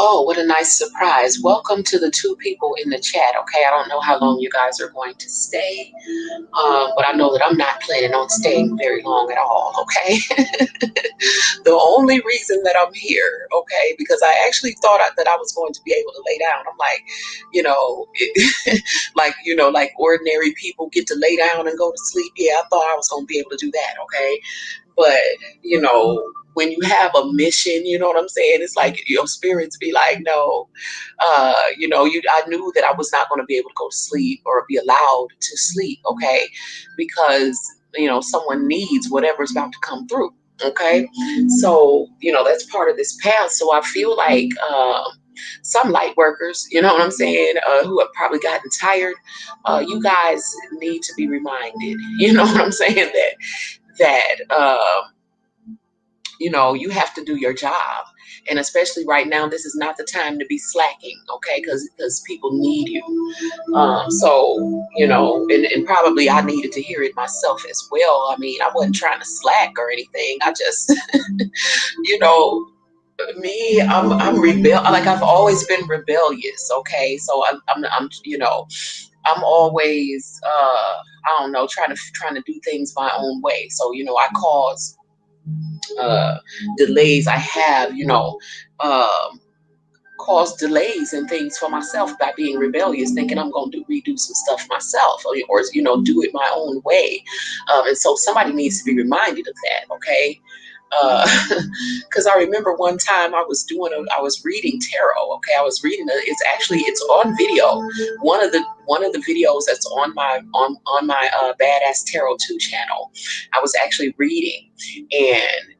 Oh, what a nice surprise. Welcome to the two people in the chat. Okay, I don't know how long you guys are going to stay, but I know that I'm not planning on staying very long at all. Okay. The only reason that I'm here, okay, because I actually thought that I was going to be able to lay down. I'm like, like ordinary people get to lay down and go to sleep. Yeah, I thought I was going to be able to do that. Okay. But, when you have a mission, you know what I'm saying? It's like your spirits be like, no, I knew that I was not going to be able to go to sleep or be allowed to sleep, okay? Because, someone needs whatever's about to come through, okay? So, that's part of this path. So I feel like some light workers, you know what I'm saying, who have probably gotten tired, you guys need to be reminded, you know what I'm saying, that you have to do your job. And especially right now, this is not the time to be slacking, okay? Because people need you. So, and probably I needed to hear it myself as well. I mean, I wasn't trying to slack or anything. I just, you know, I'm like I've always been rebellious, okay? So I'm always, I don't know, trying to do things my own way. So, I cause delays. I have, caused delays and things for myself by being rebellious, thinking I'm going to redo some stuff myself, or do it my own way. And so somebody needs to be reminded of that, okay? Because I remember one time I was reading tarot. Okay, I was reading it's on video. One of the videos that's on my Badass Tarot 2 channel. I was actually reading, and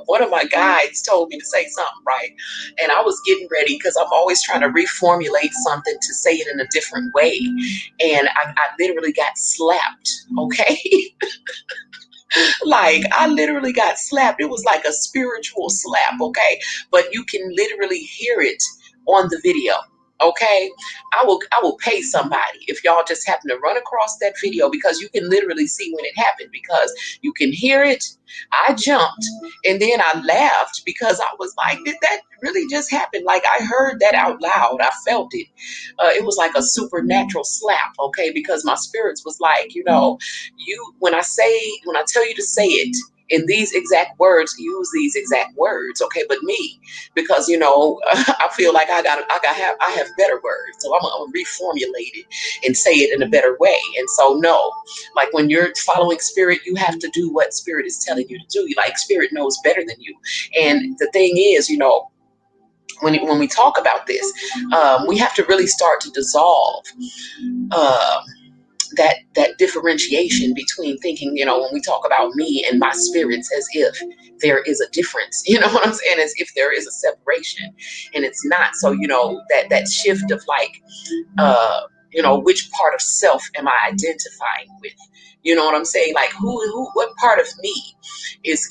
one of my guides told me to say something, right? And I was getting ready because I'm always trying to reformulate something to say it in a different way, and I literally got slapped. Okay. Like I literally got slapped. It was like a spiritual slap, okay? But you can literally hear it on the video. Okay, I will pay somebody if y'all just happen to run across that video, because you can literally see when it happened, because you can hear it. I jumped and then I laughed because I was like, did that really just happen? Like I heard that out loud. I felt it. It was like a supernatural slap, okay? Because my spirits was like, when I tell you to say it in these exact words, use these exact words, okay? But me, because I feel like I have better words, so I'm gonna reformulate it and say it in a better way. And so no, like when you're following spirit, you have to do what spirit is telling you to do. Like spirit knows better than you. And the thing is, when we talk about this, we have to really start to dissolve um, that differentiation between thinking, when we talk about me and my spirits, as if there is a difference, you know what I'm saying, as if there is a separation, and it's not. So, that shift of like, which part of self am I identifying with? You know what I'm saying? Like what part of me is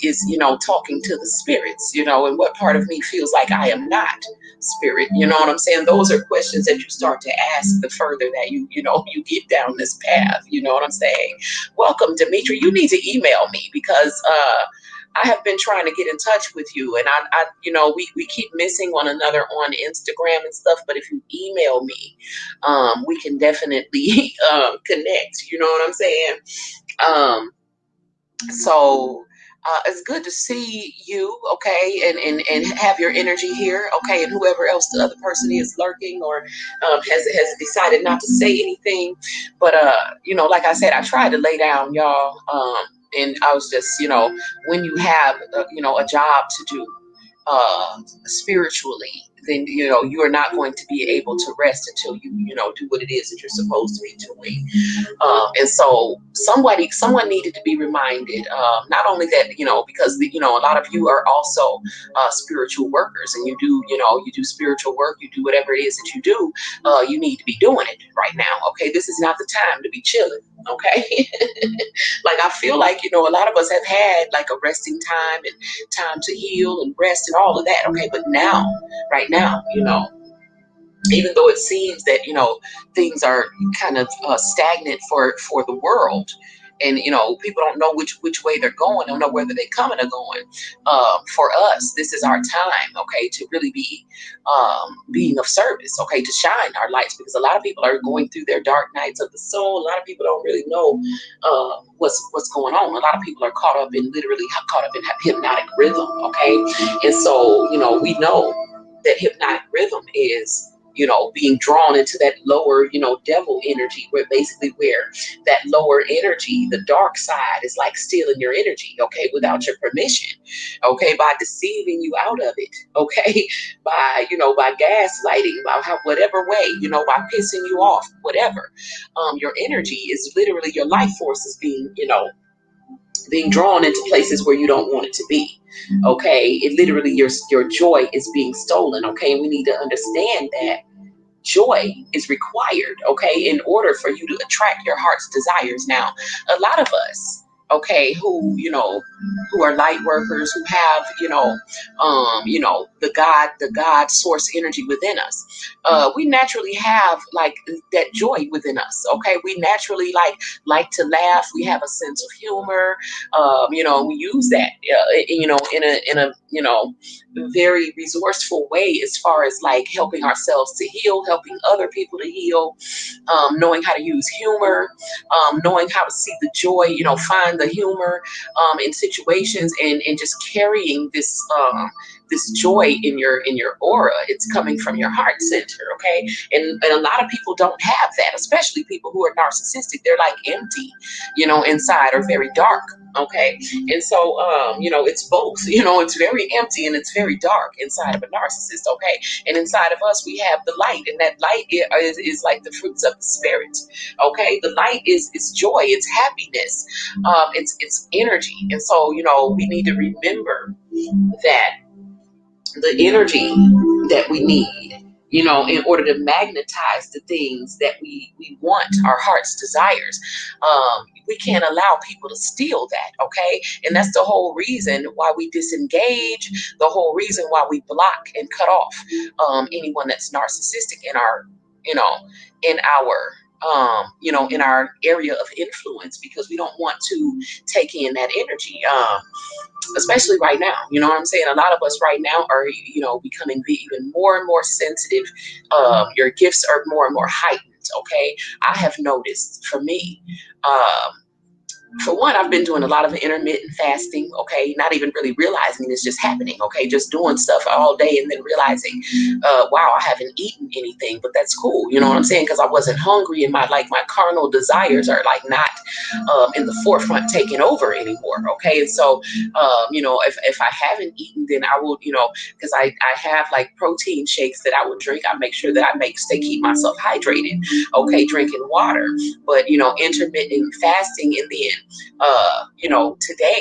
talking to the spirits, and what part of me feels like I am not spirit? You know what I'm saying? Those are questions that you start to ask the further that you get down this path. You know what I'm saying? Welcome, Dimitri. You need to email me because I have been trying to get in touch with you, and we keep missing one another on Instagram and stuff. But if you email me, we can definitely connect. You know what I'm saying? Um, so it's good to see you, okay, and have your energy here, okay, and whoever else the other person is lurking or has decided not to say anything. But like I said, I tried to lay down, y'all, and I was just, when you have a job to do spiritually, then you are not going to be able to rest until you do what it is that you're supposed to be doing. And so someone needed to be reminded, not only that, because a lot of you are also spiritual workers, and you do spiritual work, you do whatever it is that you do, you need to be doing it right now. Okay, this is not the time to be chilling. Okay, like I feel like a lot of us have had like a resting time and time to heal and rest and all of that. Okay, but now, right now, even though it seems that things are kind of stagnant for the world, and people don't know which way they're going, don't know whether they're coming or going. For us, this is our time, okay, to really be being of service, okay, to shine our lights, because a lot of people are going through their dark nights of the soul. A lot of people don't really know what's going on. A lot of people are literally caught up in hypnotic rhythm, okay, and so we know that hypnotic rhythm is being drawn into that lower, devil energy, where that lower energy, the dark side, is like stealing your energy, okay, without your permission, okay, by deceiving you out of it, okay, by gaslighting, by whatever way, by pissing you off, whatever. Your energy is literally, your life force is being drawn into places where you don't want it to be. Okay, it literally, your joy is being stolen. Okay, and we need to understand that joy is required, okay, in order for you to attract your heart's desires. Now, a lot of us, okay, who are light workers, who have the God source energy within us, we naturally have like that joy within us, okay. We naturally like to laugh. We have a sense of humor. We use that in a very resourceful way, as far as like helping ourselves to heal, helping other people to heal, knowing how to use humor, knowing how to see the joy, find the humor in situations, and just carrying this joy in your aura. It's coming from your heart center, okay? And a lot of people don't have that, especially people who are narcissistic. They're like empty, inside, or very dark, okay? And so, it's both, it's very empty and it's very dark inside of a narcissist, okay? And inside of us, we have the light, and that light is like the fruits of the spirit, okay? The light is joy, it's happiness, it's energy. And so, we need to remember that the energy that we need, in order to magnetize the things that we want, our heart's desires. We can't allow people to steal that, okay? And that's the whole reason why we disengage, the whole reason why we block and cut off anyone that's narcissistic in our, you know, in our in our area of influence, because we don't want to take in that energy. Especially right now, you know what I'm saying? A lot of us right now are, becoming even more and more sensitive. Your gifts are more and more heightened. Okay. I have noticed, for me, for one, I've been doing a lot of intermittent fasting, okay, not even really realizing it's just happening, okay, just doing stuff all day and then realizing, wow, I haven't eaten anything, but that's cool, you know what I'm saying, because I wasn't hungry, and my carnal desires are like not in the forefront taking over anymore, okay. And so, if I haven't eaten, then I will, because I have like protein shakes that I would drink. I make sure that keep myself hydrated, okay, drinking water, but, intermittent fasting, and then today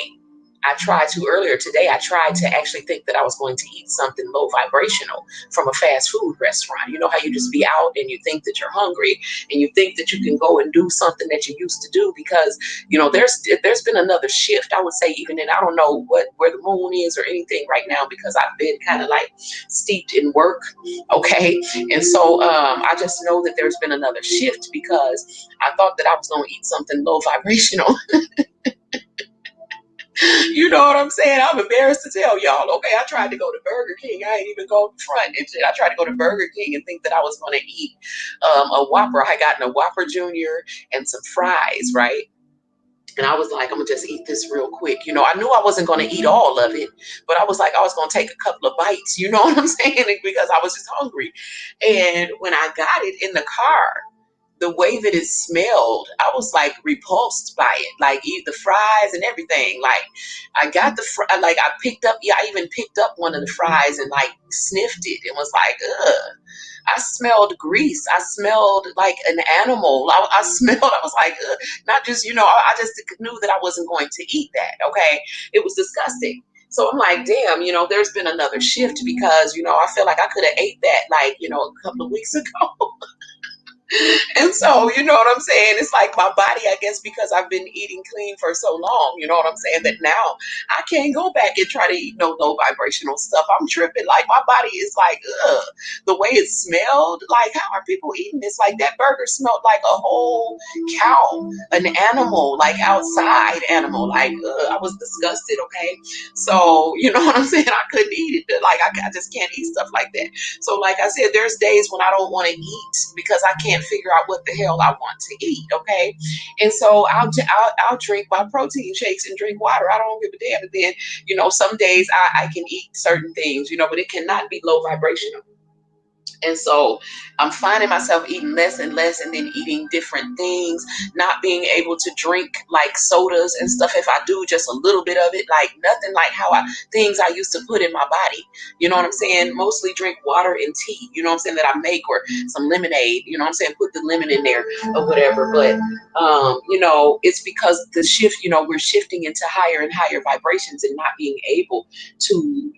earlier today, I tried to actually think that I was going to eat something low vibrational from a fast food restaurant. You know how you just be out and you think that you're hungry, and you think that you can go and do something that you used to do, because, there's been another shift, I would say, even in, I don't know where the moon is or anything right now, because I've been kind of like steeped in work. Okay. And so, I just know that there's been another shift, because I thought that I was going to eat something low vibrational. You know what I'm saying? I'm embarrassed to tell y'all. Okay, I tried to go to Burger King. I ain't even go front and shit. I tried to go to Burger King and think that I was going to eat a Whopper. I had gotten a Whopper Junior and some fries, right? And I was like, I'm gonna just eat this real quick. I knew I wasn't gonna eat all of it, but I was like, I was gonna take a couple of bites. You know what I'm saying? Because I was just hungry. And when I got it in the car, the way that it smelled, I was like repulsed by it. Like eat the fries and everything. Like I got like I picked up, yeah, I even picked up one of the fries and like sniffed it and was like, ugh. I smelled grease. I smelled like an animal. I smelled, I was like, ugh. Not just, I just knew that I wasn't going to eat that. Okay. It was disgusting. So I'm like, damn, there's been another shift because, I feel like I could have ate that like, a couple of weeks ago. And so, you know what I'm saying? It's like my body, I guess, because I've been eating clean for so long, you know what I'm saying? That now I can't go back and try to eat no low vibrational stuff. I'm tripping. Like my body is like, ugh. The way it smelled, like how are people eating this? Like that burger smelled like a whole cow, an animal, like outside animal. Like, ugh, I was disgusted, okay? So, you know what I'm saying? I couldn't eat it. Like I just can't eat stuff like that. So like I said, there's days when I don't want to eat because I can't figure out what the hell I want to eat. Okay. And so I'll drink my protein shakes and drink water. I don't give a damn. And then, some days I can eat certain things, but it cannot be low vibrational. And so I'm finding myself eating less and less and then eating different things, not being able to drink like sodas and stuff. If I do just a little bit of it, like nothing like things I used to put in my body. You know what I'm saying? Mostly drink water and tea, you know what I'm saying, that I make, or some lemonade, you know what I'm saying? Put the lemon in there or whatever. But, it's because the shift, we're shifting into higher and higher vibrations and not being able to,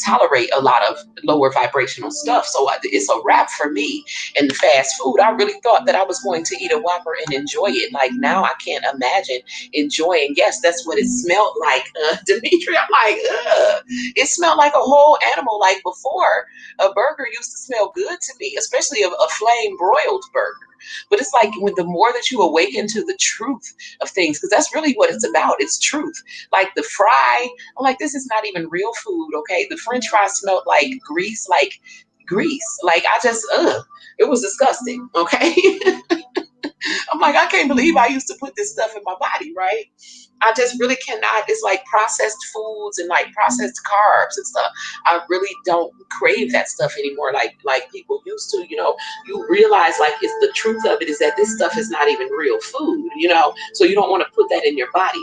tolerate a lot of lower vibrational stuff. So it's a wrap for me. And the fast food, I really thought that I was going to eat a Whopper and enjoy it. Like now I can't imagine enjoying. Yes, that's what it smelled like, Dimitri. I'm like, ugh. It smelled like a whole animal. Like before, a burger used to smell good to me, especially a flame broiled burger. But it's like when the more that you awaken to the truth of things, because that's really what it's about. It's truth. Like the fry, I'm like, this is not even real food. Okay. The French fry smelled like grease, like grease. Like I just, it was disgusting. Okay. I'm like, I can't believe I used to put this stuff in my body, right? I just really cannot. It's like processed foods and like processed carbs and stuff. I really don't crave that stuff anymore like people used to. You realize like it's the truth of it is that this stuff is not even real food, so you don't want to put that in your body.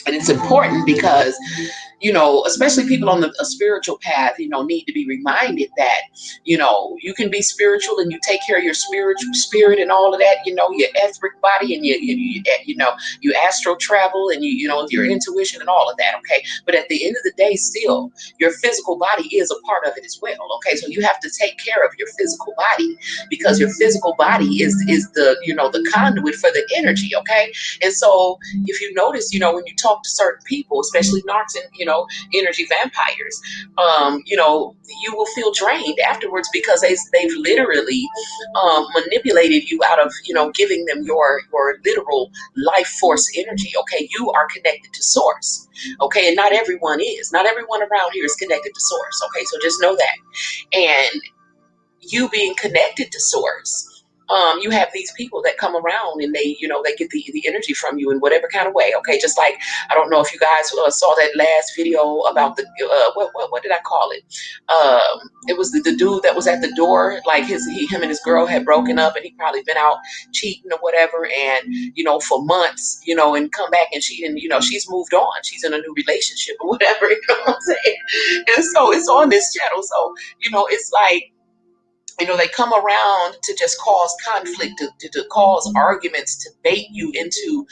And it's important because, especially people on a spiritual path, need to be reminded that, you can be spiritual and you take care of your spirit and all of that, your etheric body and you astral travel and your intuition and all of that. Okay. But at the end of the day, still your physical body is a part of it as well. Okay. So you have to take care of your physical body because your physical body is the, the conduit for the energy. Okay. And so if you notice, when you talk to certain people, especially narcs and, energy vampires, you will feel drained afterwards because they've literally manipulated you out of, giving them your literal life force energy. Okay. You are connected to source. Okay. And not everyone is. Not everyone around here is connected to source. Okay. So just know that. And you being connected to source, you have these people that come around and they get the energy from you in whatever kind of way. Okay, just like I don't know if you guys saw that last video about the what did I call it? It was the dude that was at the door, like him and his girl had broken up, and he probably been out cheating or whatever, and for months, and come back and cheat, and she's moved on, she's in a new relationship or whatever. You know what I'm saying? And so it's on this channel. So it's like, they come around to just cause conflict, to cause arguments, to bait you into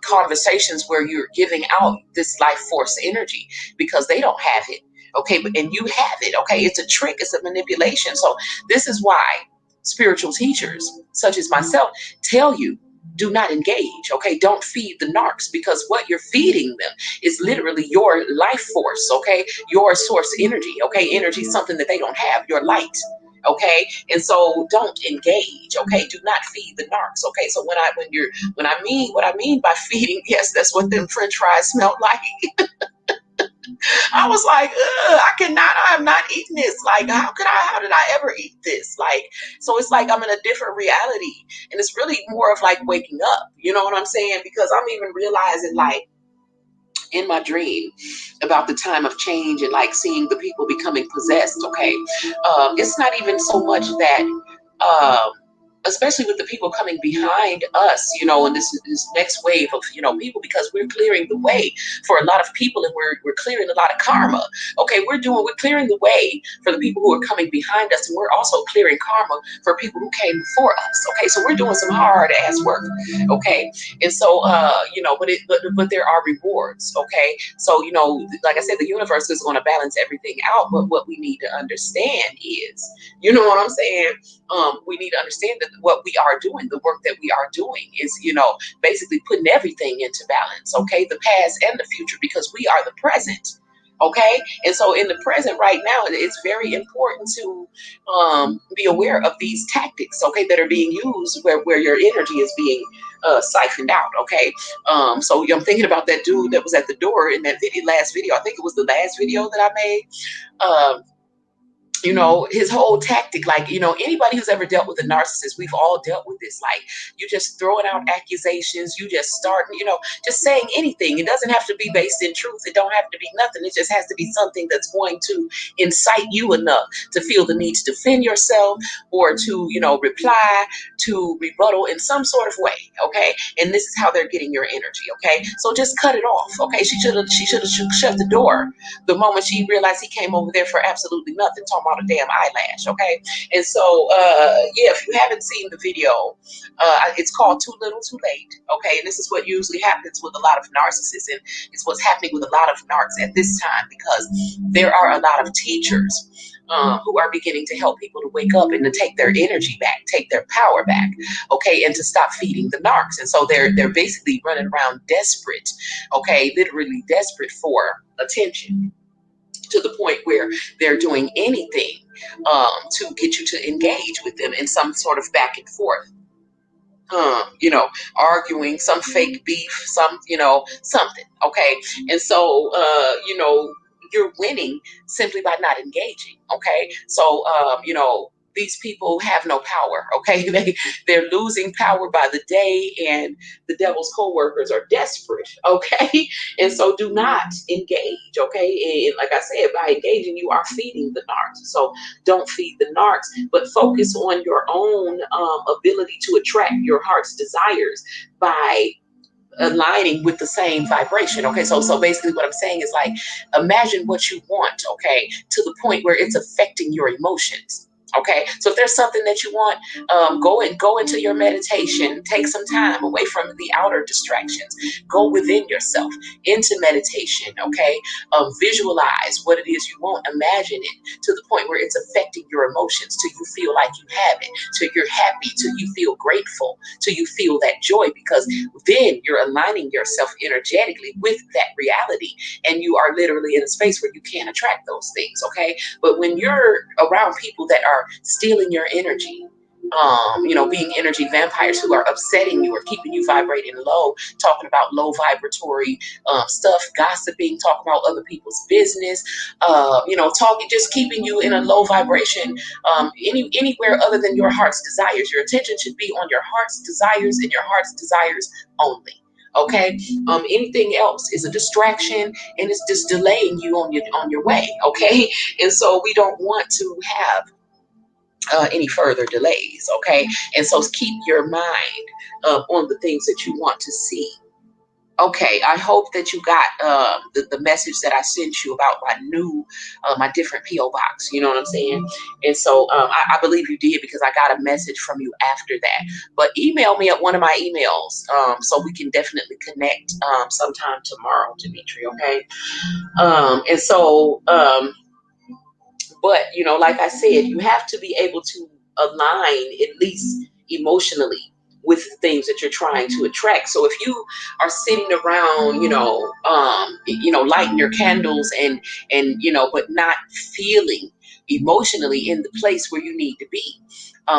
conversations where you're giving out this life force energy because they don't have it. Okay, and you have it. Okay, it's a trick, it's a manipulation. So this is why spiritual teachers, such as myself, tell you, do not engage. Okay, don't feed the narcs because what you're feeding them is literally your life force. Okay, your source energy. Okay, energy is something that they don't have. Your light. Okay, and so don't engage. Okay, do not feed the narcs. Okay, so when I mean what I mean by feeding, yes, that's what them French fries smelled like. I was like, ugh, I cannot, I'm not eating this. Like, how did I ever eat this? Like, so it's like I'm in a different reality. And it's really more of like waking up. You know what I'm saying? Because I'm even realizing, like, in my dream about the time of change and like seeing the people becoming possessed. Okay, it's not even so much that um, especially with the people coming behind us, you know, and this next wave of, you know, people, because we're clearing the way for a lot of people, and we're clearing a lot of karma. Okay, we're clearing the way for the people who are coming behind us, and we're also clearing karma for people who came before us. Okay, so we're doing some hard ass work. Okay, and so you know, but there are rewards. Okay, so you know, like I said, the universe is going to balance everything out, but what we need to understand is, you know what I'm saying, we need to understand that what we are doing, the work that we are doing is, you know, basically putting everything into balance, okay? The past and the future, because we are the present, okay? And so in the present right now, it's very important to be aware of these tactics, okay, that are being used where your energy is being siphoned out, okay? So I'm thinking about that dude that was at the door in that last video. I think it was the last video that I made. Um, you know, his whole tactic, like, you know, anybody who's ever dealt with a narcissist, we've all dealt with this. Like, you just throwing out accusations, you just starting, you know, just saying anything. It doesn't have to be based in truth. It don't have to be nothing. It just has to be something that's going to incite you enough to feel the need to defend yourself, or to, you know, reply, to rebuttal in some sort of way. Okay. And this is how they're getting your energy. Okay. So just cut it off. Okay. She should have shut the door the moment she realized he came over there for absolutely nothing, talking about a damn eyelash. Okay, and so yeah, if you haven't seen the video, it's called Too Little Too Late. Okay, and this is what usually happens with a lot of narcissists, and it's what's happening with a lot of narcs at this time, because there are a lot of teachers who are beginning to help people to wake up and to take their energy back, take their power back, okay, and to stop feeding the narcs. And so they're basically running around desperate, okay, literally desperate for attention, to the point where they're doing anything to get you to engage with them in some sort of back and forth. You know, arguing, some fake beef, some, you know, something. Okay. And so, you know, you're winning simply by not engaging. Okay. So, you know, these people have no power. Okay. They're losing power by the day, and the devil's co-workers are desperate. Okay. And so do not engage. Okay. And like I said, by engaging, you are feeding the narcs. So don't feed the narcs, but focus on your own ability to attract your heart's desires by aligning with the same vibration. Okay, so basically what I'm saying is, like, imagine what you want, okay, to the point where it's affecting your emotions. Okay, so if there's something that you want, go into your meditation. Take some time away from the outer distractions. Go within yourself into meditation. Okay, visualize what it is you want. Imagine it to the point where it's affecting your emotions, till you feel like you have it, till you're happy, till you feel grateful, till you feel that joy, because then you're aligning yourself energetically with that reality, and you are literally in a space where you can attract those things. Okay, but when you're around people that are stealing your energy, you know, being energy vampires who are upsetting you or keeping you vibrating low, talking about low vibratory stuff, gossiping, talking about other people's business, you know, talking, just keeping you in a low vibration, anywhere other than your heart's desires. Your attention should be on your heart's desires and your heart's desires only. Okay, anything else is a distraction, and it's just delaying you on your way. Okay, and so we don't want to have any further delays. Okay, and so keep your mind on the things that you want to see. Okay, I hope that you got the message that I sent you about my different PO box. You know what I'm saying? And so I believe you did, because I got a message from you after that. But email me at one of my emails, so we can definitely connect sometime tomorrow, Dimitri. Okay. And so but, you know, like I said, you have to be able to align, at least emotionally, with the things that you're trying to attract. So if you are sitting around, you know, lighting your candles and you know, but not feeling, emotionally in the place where you need to be.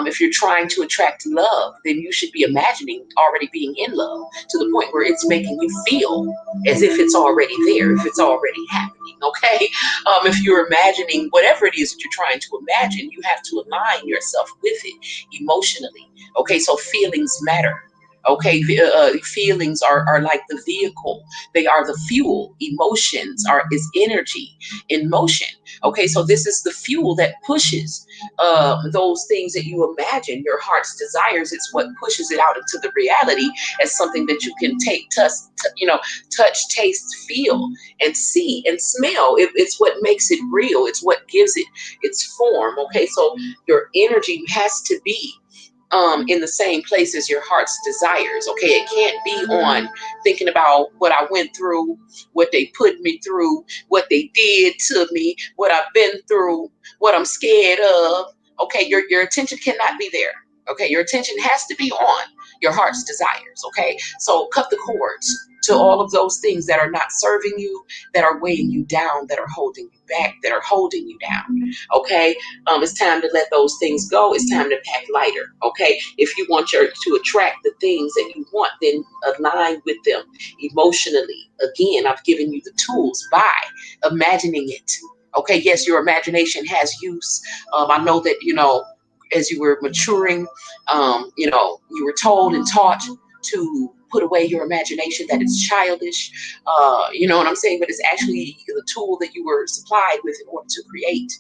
If you're trying to attract love, then you should be imagining already being in love to the point where it's making you feel as if it's already there, if it's already happening. Okay. If you're imagining whatever it is that you're trying to imagine, you have to align yourself with it emotionally. Okay. So feelings matter. Okay, feelings are like the vehicle; they are the fuel. Emotions are is energy in motion. Okay, so this is the fuel that pushes those things that you imagine, your heart's desires. It's what pushes it out into the reality as something that you can take, touch, taste, feel, and see and smell. It's what makes it real. It's what gives it its form. Okay, so your energy has to be in the same place as your heart's desires. Okay, it can't be on thinking about what I went through, what they put me through, what they did to me, what I've been through, what I'm scared of. Okay, your attention cannot be there. Okay, your attention has to be on your heart's desires. Okay, so cut the cords to all of those things that are not serving you, that are weighing you down, that are holding you back, that are holding you down. Okay, it's time to let those things go. It's time to pack lighter. Okay, if you want to attract the things that you want, then align with them emotionally. Again, I've given you the tools by imagining it. Okay, yes, your imagination has use. I know that, as you were maturing, you were told and taught to put away your imagination, that it's childish. You know what I'm saying? But it's actually the tool that you were supplied with in order to create.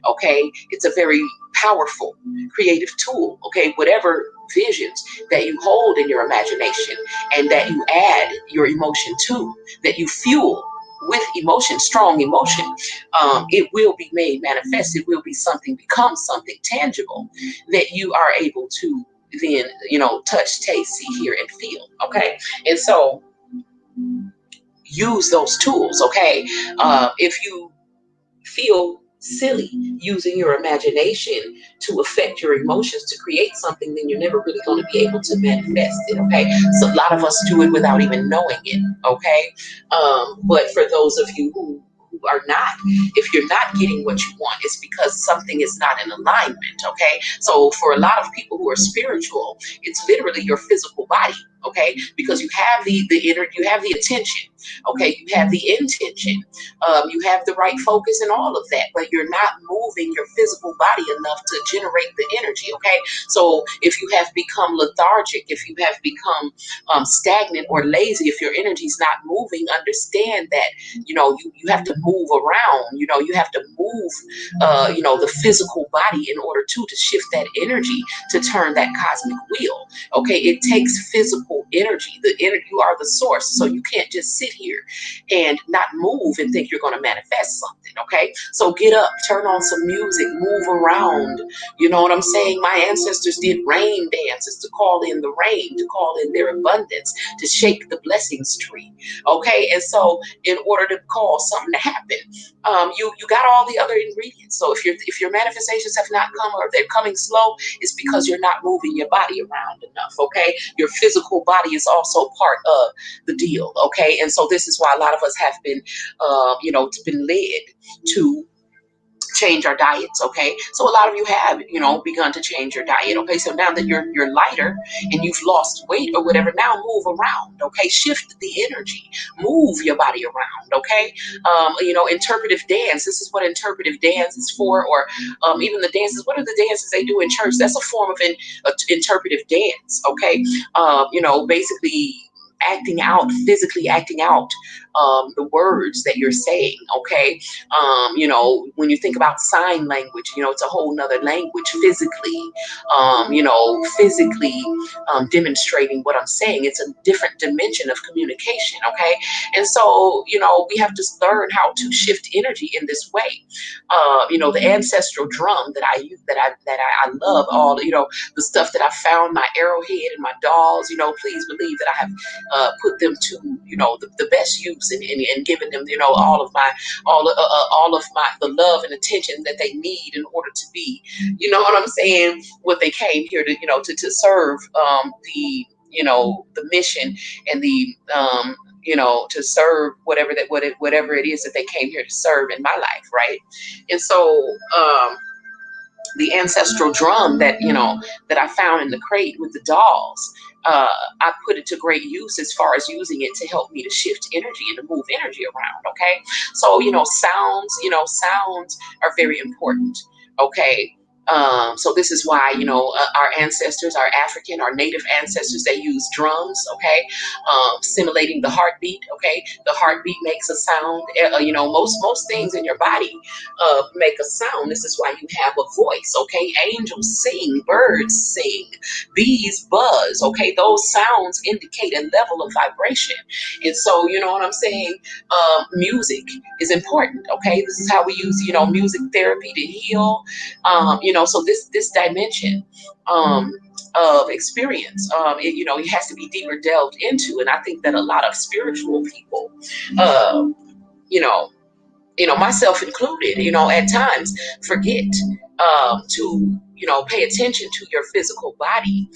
Okay, it's a very powerful creative tool. Okay, whatever visions that you hold in your imagination and that you add your emotion to, that you fuel with emotion, strong emotion, it will be made manifest. It will be something, become something tangible that you are able to then, touch, taste, see, hear, and feel. Okay, and so use those tools. Okay, if you feel silly using your imagination to affect your emotions to create something, then you're never really going to be able to manifest it. Okay, so a lot of us do it without even knowing it. Okay, but for those of you who are not, if you're not getting what you want, it's because something is not in alignment. Okay, so for a lot of people who are spiritual, it's literally your physical body. Okay, because you have the inner, you have the attention. Okay, you have the intention, you have the right focus and all of that, but you're not moving your physical body enough to generate the energy. Okay, so if you have become lethargic, if you have become stagnant or lazy, if your energy is not moving, understand that you have to move around. You have to move the physical body in order to shift that energy to turn that cosmic wheel. Okay, it takes physical energy. You are the source, so you can't just sit here and not move and think you're going to manifest something. Okay, so get up, turn on some music, move around. You know what I'm saying? My ancestors did rain dances to call in the rain, to call in their abundance, to shake the blessings tree. Okay, and so in order to cause something to happen, you got all the other ingredients. So if your manifestations have not come, or they're coming slow, it's because you're not moving your body around enough. Okay, your physical body is also part of the deal. Okay, and so this is why a lot of us have been been led to change our diets. Okay, so a lot of you have begun to change your diet. Okay, so now that you're lighter and you've lost weight or whatever, now move around. Okay, shift the energy, move your body around. Okay, interpretive dance, this is what interpretive dance is for. Or even the dances, what are the dances they do in church? That's a form of an interpretive dance. Okay, basically physically acting out the words that you're saying. Okay, when you think about sign language, it's a whole nother language. Physically demonstrating what I'm saying. It's a different dimension of communication. Okay, and so we have to learn how to shift energy in this way. The ancestral drum that I use, that I love, all the stuff that I found, my arrowhead and my dolls. Please believe that I have put them to the best use, and given them all of my the love and attention that they need in order to be what I'm saying, what they came here to to serve the the mission and the to serve whatever it is that they came here to serve in my life, right? And so the ancestral drum that I found in the crate with the dolls, I put it to great use as far as using it to help me to shift energy and to move energy around. Okay, so sounds are very important. Okay. So this is why our ancestors, our native ancestors, they use drums. Okay, simulating the heartbeat. Okay, the heartbeat makes a sound. Most things in your body make a sound. This is why you have a voice. Okay, angels sing, birds sing, bees buzz. Okay, those sounds indicate a level of vibration. And so, you know what I'm saying? Music is important. Okay, this is how we use music therapy to heal. So this dimension of experience, it has to be deeper delved into. And I think that a lot of spiritual people, uh, you know, myself included, at times forget to, pay attention to your physical body,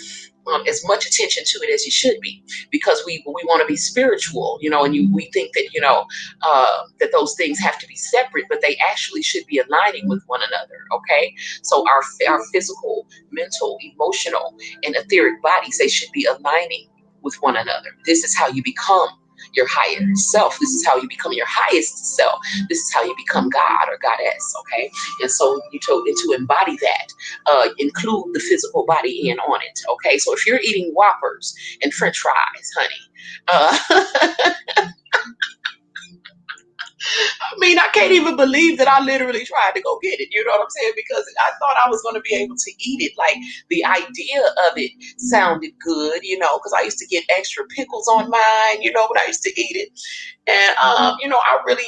as much attention to it as you should be, because we want to be spiritual, and we think that, that those things have to be separate, but they actually should be aligning with one another. Okay, so our physical, mental, emotional, and etheric bodies, they should be aligning with one another. This is how you become your higher self. This is how you become your highest self. This is how you become God or goddess. Okay, and so to embody that, include the physical body in on it. Okay, so if you're eating Whoppers and French fries, honey, I mean, I can't even believe that I literally tried to go get it. You know what I'm saying? Because I thought I was going to be able to eat it. Like, the idea of it sounded good, because I used to get extra pickles on mine, when I used to eat it. And, I really,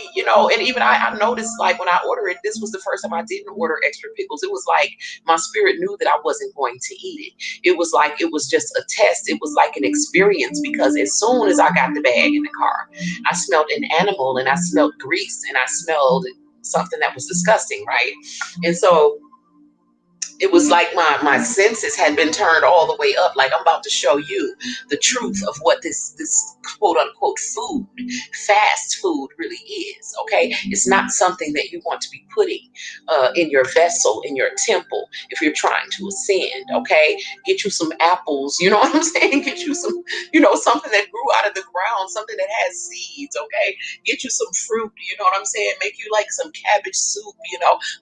and even I noticed, like, when I ordered it, this was the first time I didn't order extra pickles. It was like my spirit knew that I wasn't going to eat it. It was like, it was just a test. It was like an experience, because as soon as I got the bag in the car, I smelled an animal, and I smelled grease, and I smelled something that was disgusting, right? And so it was like my senses had been turned all the way up. Like, I'm about to show you the truth of what this quote unquote food, fast food, really is. Okay, it's not something that you want to be putting in your vessel, in your temple, if you're trying to ascend. Okay, get you some apples. You know what I'm saying? Get you some, something that grew out of the ground, something that has seeds. Okay, get you some fruit. You know what I'm saying? Make you like some cabbage soup.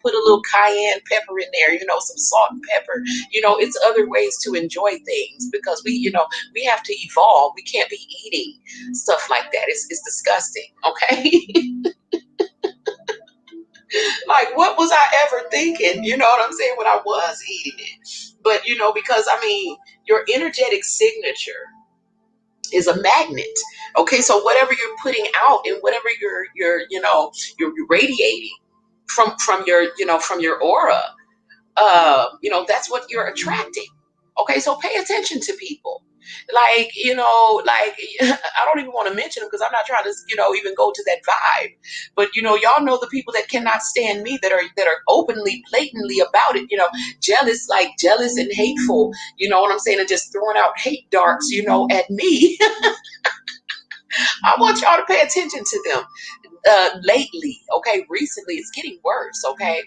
Put a little cayenne pepper in there. Some salt and pepper. It's other ways to enjoy things, because we have to evolve. We can't be eating stuff like that. It's disgusting. Okay. Like, what was I ever thinking? You know what I'm saying? When I was eating it. But because I mean, your energetic signature is a magnet. Okay, so whatever you're putting out, and whatever you're radiating from your aura, that's what you're attracting. Okay, so pay attention to people. Like, I don't even want to mention them, because I'm not trying to, even go to that vibe. But y'all know the people that cannot stand me, that are openly, blatantly about it. Jealous and hateful. You know what I'm saying? And just throwing out hate darts, at me. I want y'all to pay attention to them. Lately, okay, recently, it's getting worse. Okay,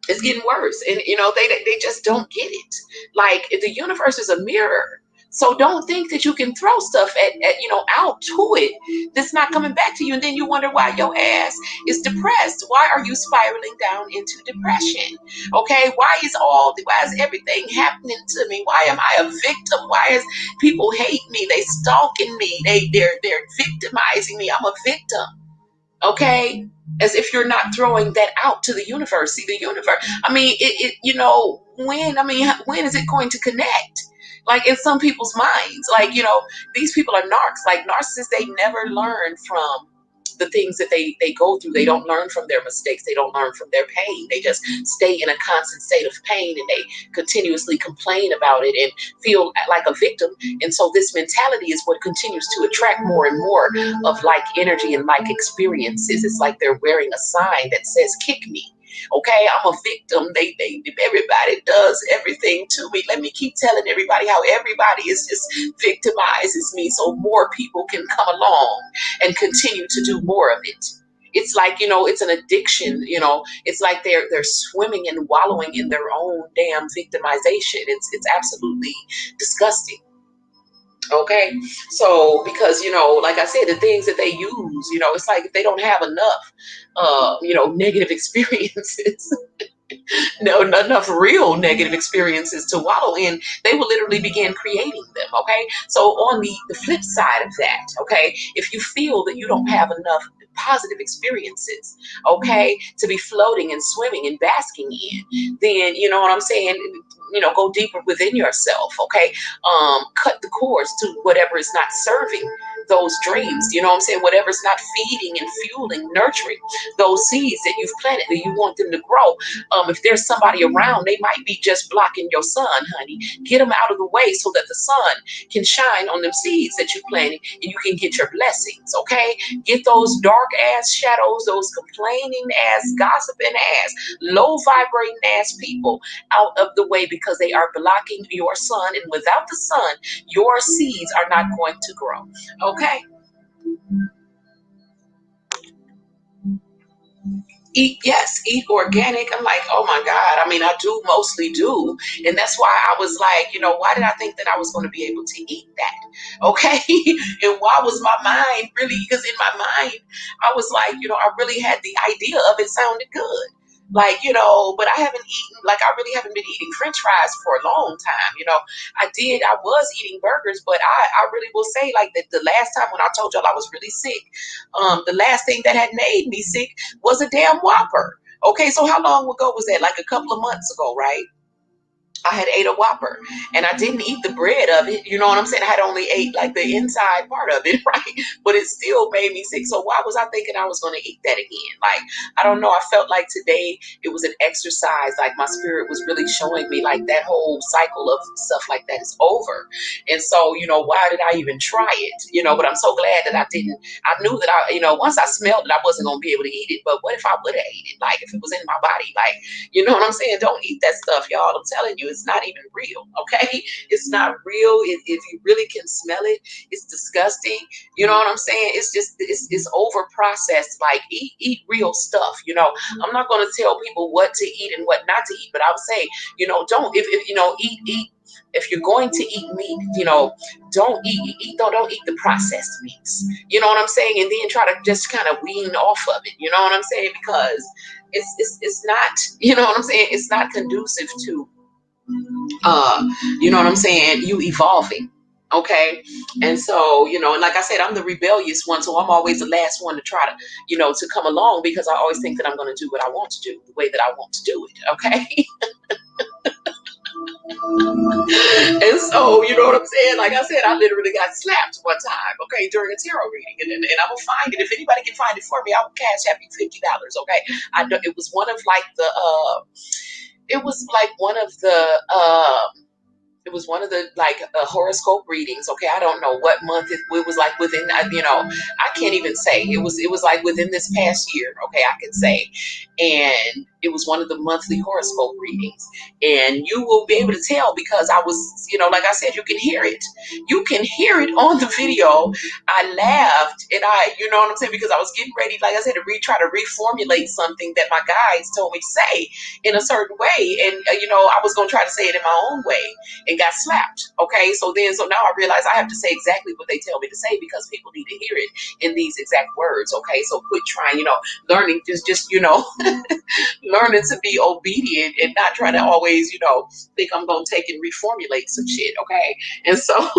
it's getting worse, and they just don't get it. Like, the universe is a mirror, so don't think that you can throw stuff at out to it that's not coming back to you, and then you wonder why your ass is depressed. Why are you spiraling down into depression? Okay, why is everything happening to me? Why am I a victim? Why is people hate me? They stalking me. They're victimizing me. I'm a victim. Okay, as if you're not throwing that out to the universe. See, the universe, I mean, when is it going to connect? Like, in some people's minds, like, these people are narcs. Like, narcissists, they never learn from the things that they go through. They don't learn from their mistakes. They don't learn from their pain. They just stay in a constant state of pain, and they continuously complain about it and feel like a victim. And so this mentality is what continues to attract more and more of like energy and like experiences. It's like they're wearing a sign that says, kick me. Okay, I'm a victim. Everybody does everything to me. Let me keep telling everybody how everybody is just victimizes me so more people can come along and continue to do more of it. It's like, it's an addiction. It's like they're swimming and wallowing in their own damn victimization. It's absolutely disgusting. Okay, so because like I said, the things that they use, it's like if they don't have enough negative experiences, no, not enough real negative experiences to wallow in, they will literally begin creating them. Okay, so on the flip side of that, okay, if you feel that you don't have enough positive experiences, okay, to be floating and swimming and basking in, then you know what I'm saying, go deeper within yourself. Okay, cut the cords to whatever is not serving those dreams, what I'm saying, whatever's not feeding and fueling, nurturing those seeds that you've planted that you want them to grow. If there's somebody around, they might be just blocking your sun, honey. Get them out of the way so that the sun can shine on them seeds that you planted and you can get your blessings. Okay, get those dark ass shadows, those complaining ass, gossiping ass, low vibrating ass people out of the way, because they are blocking your sun, and without the sun your seeds are not going to grow. Okay, eat organic. I'm like, oh my God. I mean, I do mostly do. And that's why I was like, why did I think that I was going to be able to eat that? Okay. And why was my mind really, because in my mind, I was like, I really had the idea of it sounded good. Like, but I haven't eaten, like, I really haven't been eating French fries for a long time. I was eating burgers, but I really will say, like, that the last time when I told y'all I was really sick, the last thing that had made me sick was a damn Whopper. Okay, so how long ago was that? Like a couple of months ago, right? I had ate a Whopper and I didn't eat the bread of it. You know what I'm saying? I had only ate like the inside part of it, right? But it still made me sick. So why was I thinking I was going to eat that again? Like, I don't know. I felt like today it was an exercise. Like my spirit was really showing me like that whole cycle of stuff like that is over. And so, why did I even try it? But I'm so glad that I didn't. I knew that once I smelled it, I wasn't going to be able to eat it. But what if I would have ate it? Like if it was in my body, like, you know what I'm saying? Don't eat that stuff, y'all. I'm telling you, it's not even real. Okay, it's not real. If you really can smell it, it's disgusting. You know what I'm saying? It's just it's over processed. Like eat real stuff. I'm not going to tell people what to eat and what not to eat, but I would say, don't if eat. If you're going to eat meat, don't eat the processed meats. You know what I'm saying? And then try to just kind of wean off of it. You know what I'm saying? Because it's not, what I'm saying? It's not conducive to you know what I'm saying, you evolving. Okay, and so and like I said, I'm the rebellious one, so I'm always the last one to try to to come along, because I always think that I'm going to do what I want to do the way that I want to do it. Okay. And so, you know what I'm saying? Like I said, I literally got slapped one time, okay, during a tarot reading. And I will find it. If anybody can find it for me, I will cash happy $50, okay? I know it was one of like the it was like one of the it was one of the like horoscope readings. Okay, I don't know what month it was, like within. I can't even say. It was like within this past year. Okay, I can say, and it was one of the monthly horoscope readings, and you will be able to tell because I was, like I said, you can hear it. You can hear it on the video. I laughed, and you know what I'm saying, because I was getting ready, like I said, to try to reformulate something that my guides told me to say in a certain way, and I was gonna try to say it in my own way, and got slapped. Okay, so now I realize I have to say exactly what they tell me to say, because people need to hear it in these exact words. Okay, so quit trying, learning just learning to be obedient and not trying to always, think I'm gonna take and reformulate some shit. Okay, and so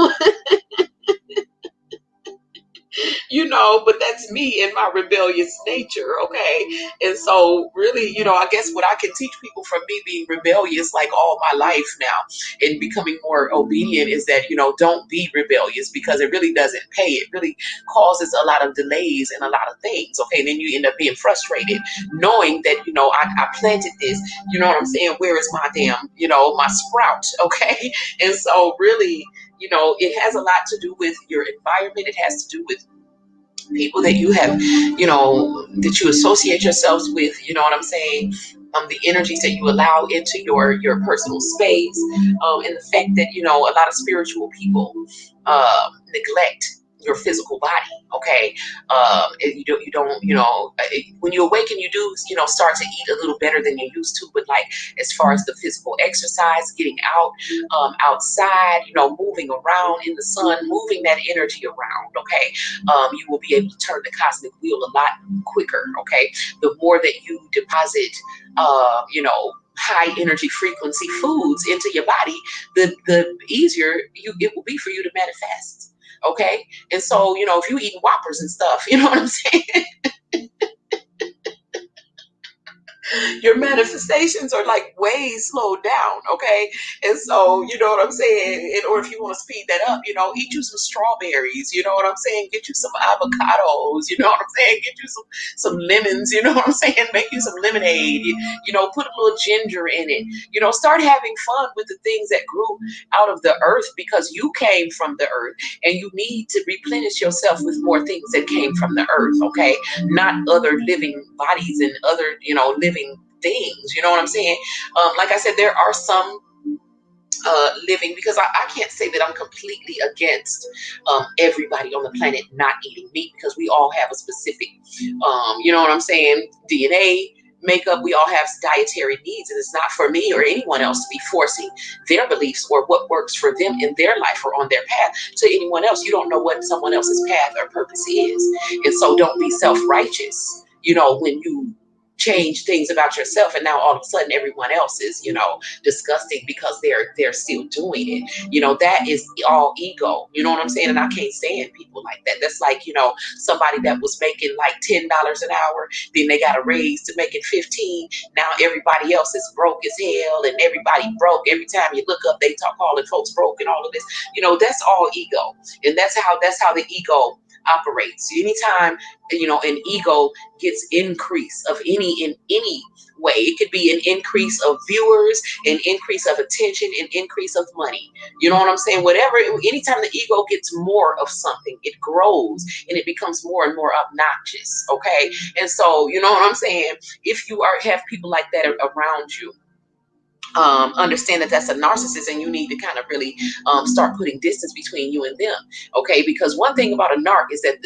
but that's me and my rebellious nature, okay? And so really, I guess what I can teach people from me being rebellious like all my life now and becoming more obedient is that, don't be rebellious, because it really doesn't pay. It really causes a lot of delays and a lot of things, okay? And then you end up being frustrated knowing that, I planted this, you know what I'm saying? Where is my damn, my sprout, okay? And so really, it has a lot to do with your environment. It has to do with people that you have, that you associate yourselves with, you know what I'm saying? the energies that you allow into your personal space, and the fact that a lot of spiritual people neglect your physical body. Okay, and when you awaken, you do start to eat a little better than you used to. But like as far as the physical exercise, getting out, outside, moving around in the sun, moving that energy around. Okay, you will be able to turn the cosmic wheel a lot quicker. Okay, the more that you deposit, high energy frequency foods into your body, the easier it will be for you to manifest. Okay, and so if you eating Whoppers and stuff, you know what I'm saying. Your manifestations are like way slowed down, okay? And so, you know what I'm saying? Or if you want to speed that up, eat you some strawberries, you know what I'm saying? Get you some avocados, you know what I'm saying? Get you some lemons, you know what I'm saying? Make you some lemonade, put a little ginger in it. Start having fun with the things that grew out of the earth, because you came from the earth and you need to replenish yourself with more things that came from the earth, okay? Not other living bodies and other, living things. You know what I'm saying? Like I said, there are some living, because I can't say that I'm completely against everybody on the planet not eating meat, because we all have a specific, you know what I'm saying, DNA makeup. We all have dietary needs, and it's not for me or anyone else to be forcing their beliefs or what works for them in their life or on their path to anyone else. You don't know what someone else's path or purpose is, and so don't be self-righteous when you change things about yourself and now all of a sudden everyone else is disgusting because they're still doing it. That is all ego. You know what I'm saying? And I can't stand people like that. That's like somebody that was making like $10 an hour, then they got a raise to make it 15. Now everybody else is broke as hell, and everybody broke. Every time you look up, they talk calling folks broke and all of this. That's all ego, and that's how the ego operates. Anytime an ego gets increase of in any way, it could be an increase of viewers, an increase of attention, an increase of money. You know what I'm saying? Whatever. Anytime the ego gets more of something, it grows and it becomes more and more obnoxious. Okay, and so you know what I'm saying. If you have people like that around you, understand that that's a narcissist, and you need to kind of really start putting distance between you and them. Okay, because one thing about a narc is that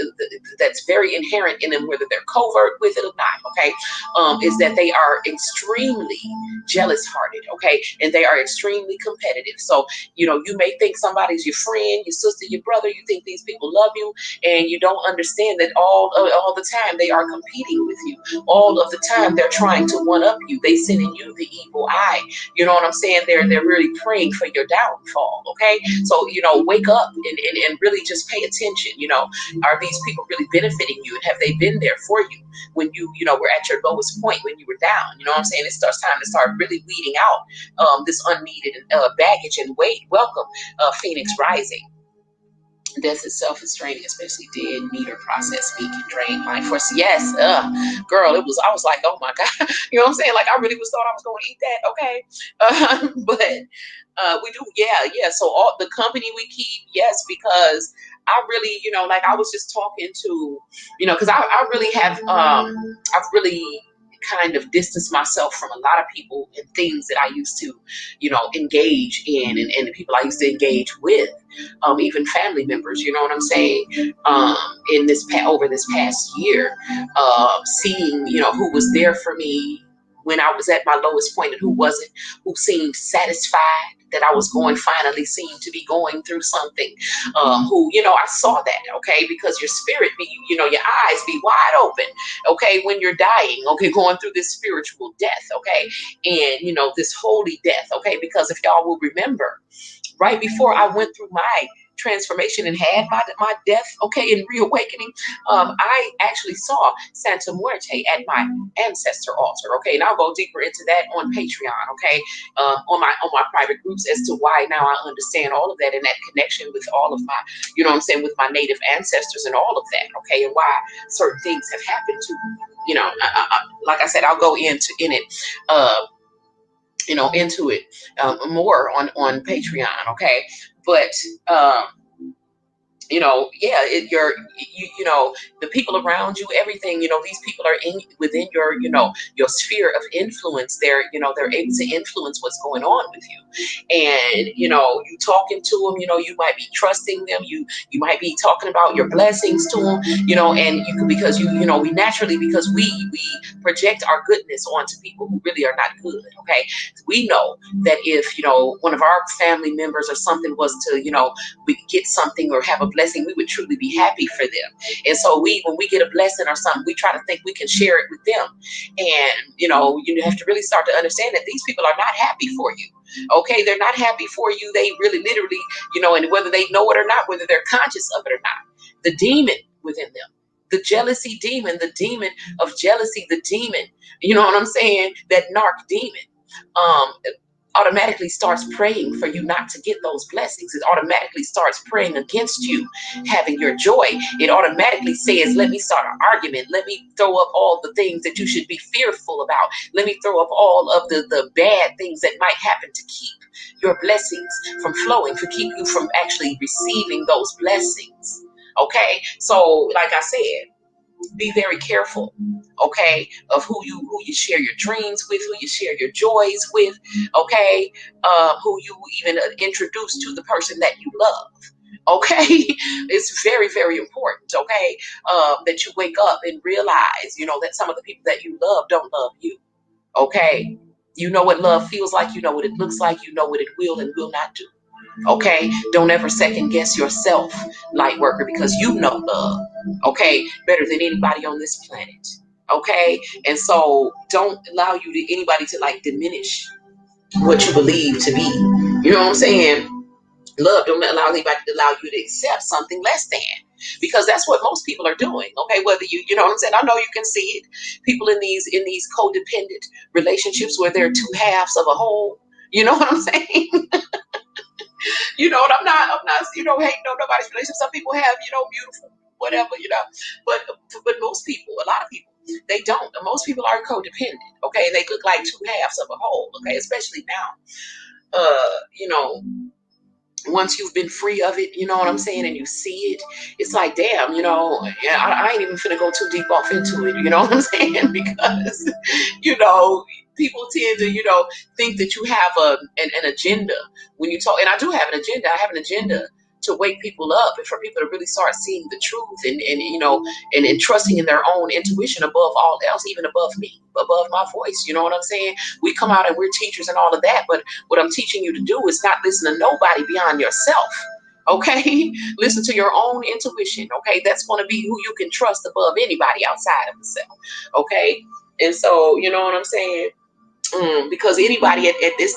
that's very inherent in them, whether they're covert with it or not. Okay, is that they are extremely jealous hearted. Okay, and they are extremely competitive. So you may think somebody's your friend, your sister, your brother. You think these people love you, and you don't understand that all the time they are competing with you. All of the time they're trying to one up you. They sending you the evil eye. You know what I'm saying? They're really praying for your downfall. Okay, so wake up and really just pay attention. Are these people really benefiting you, and have they been there for you when you were at your lowest point, when you were down? You know what I'm saying? It starts time to start really weeding out this unneeded baggage and weight. Welcome, Phoenix Rising. Death itself is draining, especially dead meat or processed meat can drain life force. Yes, girl, I was like, oh my God. You know what I'm saying? Like, I really thought I was going to eat that. Okay. But we do. Yeah. So all the company we keep, yes, because I really, like I was just talking to, because I really have, I've really kind of distanced myself from a lot of people and things that I used to, engage in, and the people I used to engage with, even family members. You know what I'm saying? In over this past year, seeing who was there for me when I was at my lowest point and who wasn't, who seemed satisfied that I was finally seemed to be going through something, who, I saw that, okay, because your spirit be, your eyes be wide open, okay, when you're dying, okay, going through this spiritual death, okay, and, this holy death, okay, because if y'all will remember, right before I went through my transformation and had my death, okay, and reawakening, I actually saw Santa Muerte at my ancestor altar, okay, and I'll go deeper into that on Patreon, okay, on my private groups as to why now I understand all of that and that connection with all of my, with my native ancestors and all of that, okay, and why certain things have happened to, like I said, I'll go into more on Patreon, okay, but Yeah, you know, the people around you, everything, these people are in within your, your sphere of influence. They're able to influence what's going on with you. And, you talking to them, you might be trusting them. You might be talking about your blessings to them, and you could, because we naturally, because we project our goodness onto people who really are not good. Okay. We know that if, one of our family members or something was to, we get something or have a blessing, we would truly be happy for them. And so when we get a blessing or something, we try to think we can share it with them. And you have to really start to understand that these people are not happy for you. Okay, they're not happy for you. They really literally, and whether they know it or not, whether they're conscious of it or not, the demon within them, the jealousy demon, the demon of jealousy, the demon, you know what I'm saying, that narc demon, um automatically starts praying for you not to get those blessings. It automatically starts praying against you having your joy. It automatically says, let me start an argument. Let me throw up all the things that you should be fearful about. Let me throw up all of the bad things that might happen to keep your blessings from flowing, to keep you from actually receiving those blessings. Okay, so like I said, be very careful, okay, of who you share your dreams with, who you share your joys with, okay, who you even introduce to the person that you love. Okay, it's very, very important. Okay, that you wake up and realize, that some of the people that you love don't love you. Okay, you know what love feels like. You know what it looks like. You know what it will and will not do. Okay, don't ever second guess yourself, light worker, because you know love, okay, better than anybody on this planet. Okay, and so don't allow anybody to like diminish what you believe to be. You know what I'm saying? Love don't allow anybody to allow you to accept something less than, because that's what most people are doing. Okay, whether you know what I'm saying, I know you can see it. People in these codependent relationships where they're two halves of a whole. You know what I'm saying? And I'm not, hating on nobody's relationship. Some people have, beautiful, whatever, but most people, a lot of people, they don't. Most people are codependent, okay, and they look like two halves of a whole, okay, especially now. Once you've been free of it, you know what I'm saying, and you see it, it's like, damn, yeah, I ain't even finna go too deep off into it, you know what I'm saying? Because, you know, people tend to, think that you have an agenda when you talk. And I do have an agenda. I have an agenda to wake people up and for people to really start seeing the truth and trusting in their own intuition above all else, even above me, above my voice. You know what I'm saying? We come out and we're teachers and all of that, but what I'm teaching you to do is not listen to nobody beyond yourself. Okay, listen to your own intuition. Okay, that's going to be who you can trust above anybody outside of yourself. Okay, and so you know what I'm saying. Because anybody at this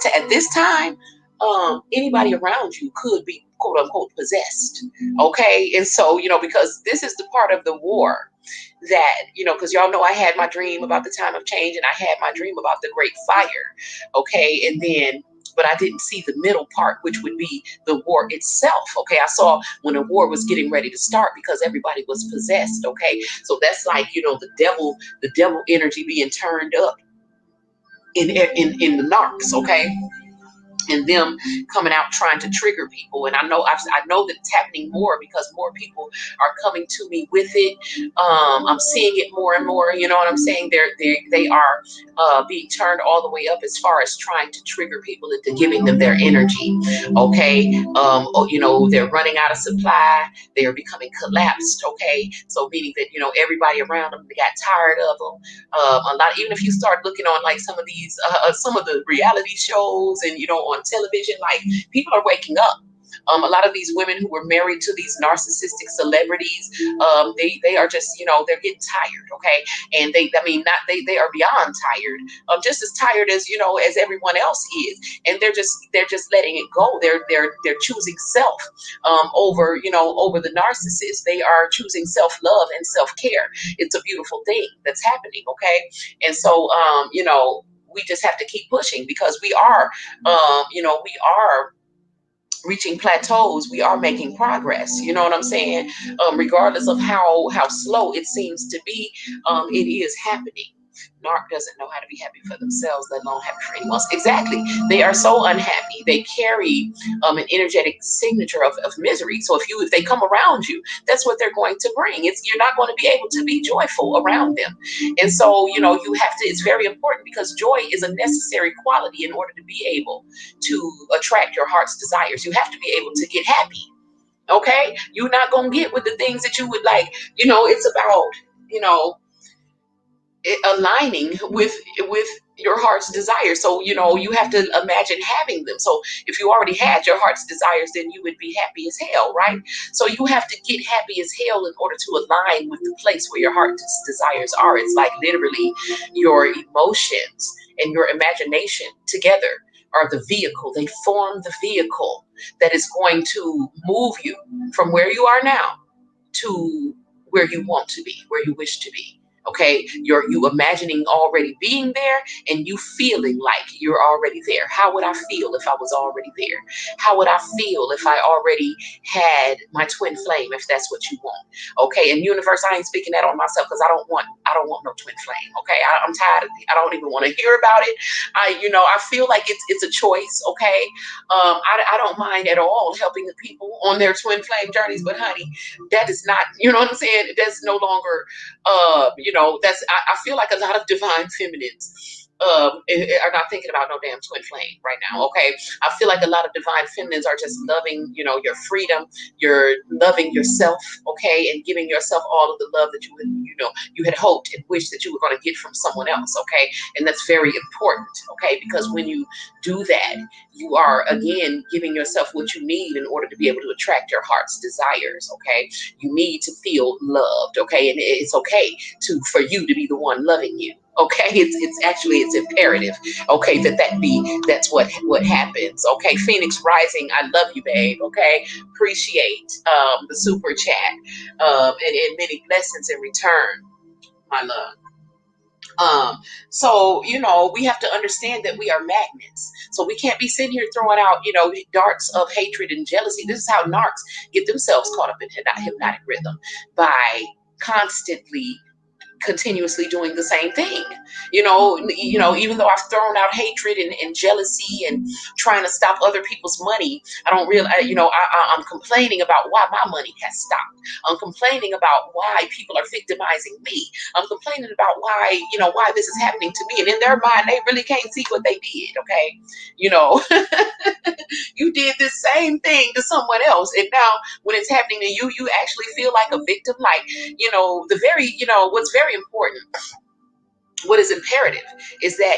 time, anybody around you could be quote unquote possessed. Okay, and so because this is the part of the war that because y'all know I had my dream about the time of change, and I had my dream about the great fire. Okay, and then. But I didn't see the middle part, which would be the war itself. Okay, I saw when the war was getting ready to start because everybody was possessed. Okay, so that's like the devil energy being turned up in the narcs, okay, and them coming out trying to trigger people. And I know that it's happening more because more people are coming to me with it. I'm seeing it more and more. You know what I'm saying? They are being turned all the way up as far as trying to trigger people into giving them their energy. Okay, they're running out of supply. They are becoming collapsed. Okay, so meaning that everybody around them, they got tired of them. A lot, even if you start looking on like some of the reality shows and on television, like people are waking up. A lot of these women who were married to these narcissistic celebrities, they are just they're getting tired, okay, and I mean not they are beyond tired, just as tired as everyone else is, and they're just letting it go. They're choosing self over the narcissist. They are choosing self love and self care. It's a beautiful thing that's happening, okay, and so we just have to keep pushing because we are reaching plateaus. We are making progress. You know what I'm saying? Regardless of how slow it seems to be, it is happening. Narc doesn't know how to be happy for themselves, let alone happy for anyone else. Exactly. They are so unhappy. They carry an energetic signature of misery. So if they come around you, that's what they're going to bring. You're not going to be able to be joyful around them. And so, you have to, it's very important because joy is a necessary quality in order to be able to attract your heart's desires. You have to be able to get happy. Okay? You're not going to get with the things that you would like. It's about, aligning with your heart's desire. So you have to imagine having them. So if you already had your heart's desires, then you would be happy as hell, right? So you have to get happy as hell in order to align with the place where your heart's desires are. It's like literally your emotions and your imagination together are the vehicle. They form the vehicle that is going to move you from where you are now to where you want to be, where you wish to be. Okay, you imagining already being there and you feeling like you're already there. How would I feel if I was already there? How would I feel if I already had my twin flame, if that's what you want? Okay, and universe, I ain't speaking that on myself because I don't want no twin flame. Okay, I'm tired of it. I don't even want to hear about it. I feel like it's a choice. Okay, I don't mind at all helping the people on their twin flame journeys, but honey, that is not, you know what I'm saying? That's no longer, I feel like a lot of divine feminines are not thinking about no damn twin flame right now. Okay, I feel like a lot of divine feminines are just loving, your freedom. You're loving yourself, okay, and giving yourself all of the love that you had hoped and wished that you were going to get from someone else. Okay, and that's very important. Okay, because when you do that, you are again giving yourself what you need in order to be able to attract your heart's desires. Okay, you need to feel loved. Okay, and it's okay for you to be the one loving you. Okay, it's imperative. Okay, that's what happens. Okay, Phoenix Rising, I love you, babe. Okay, appreciate the super chat and many blessings in return, my love. So we have to understand that we are magnets. So we can't be sitting here throwing out, darts of hatred and jealousy. This is how narcs get themselves caught up in hypnotic rhythm, by constantly continuously doing the same thing. Even though I've thrown out hatred and jealousy and trying to stop other people's money, I don't realize, I'm complaining about why my money has stopped. I'm complaining about why people are victimizing me. I'm complaining about why this is happening to me. And in their mind, they really can't see what they did. Okay. You did this same thing to someone else. And now when it's happening to you, you actually feel like a victim. Like, what's very important, what is imperative is that,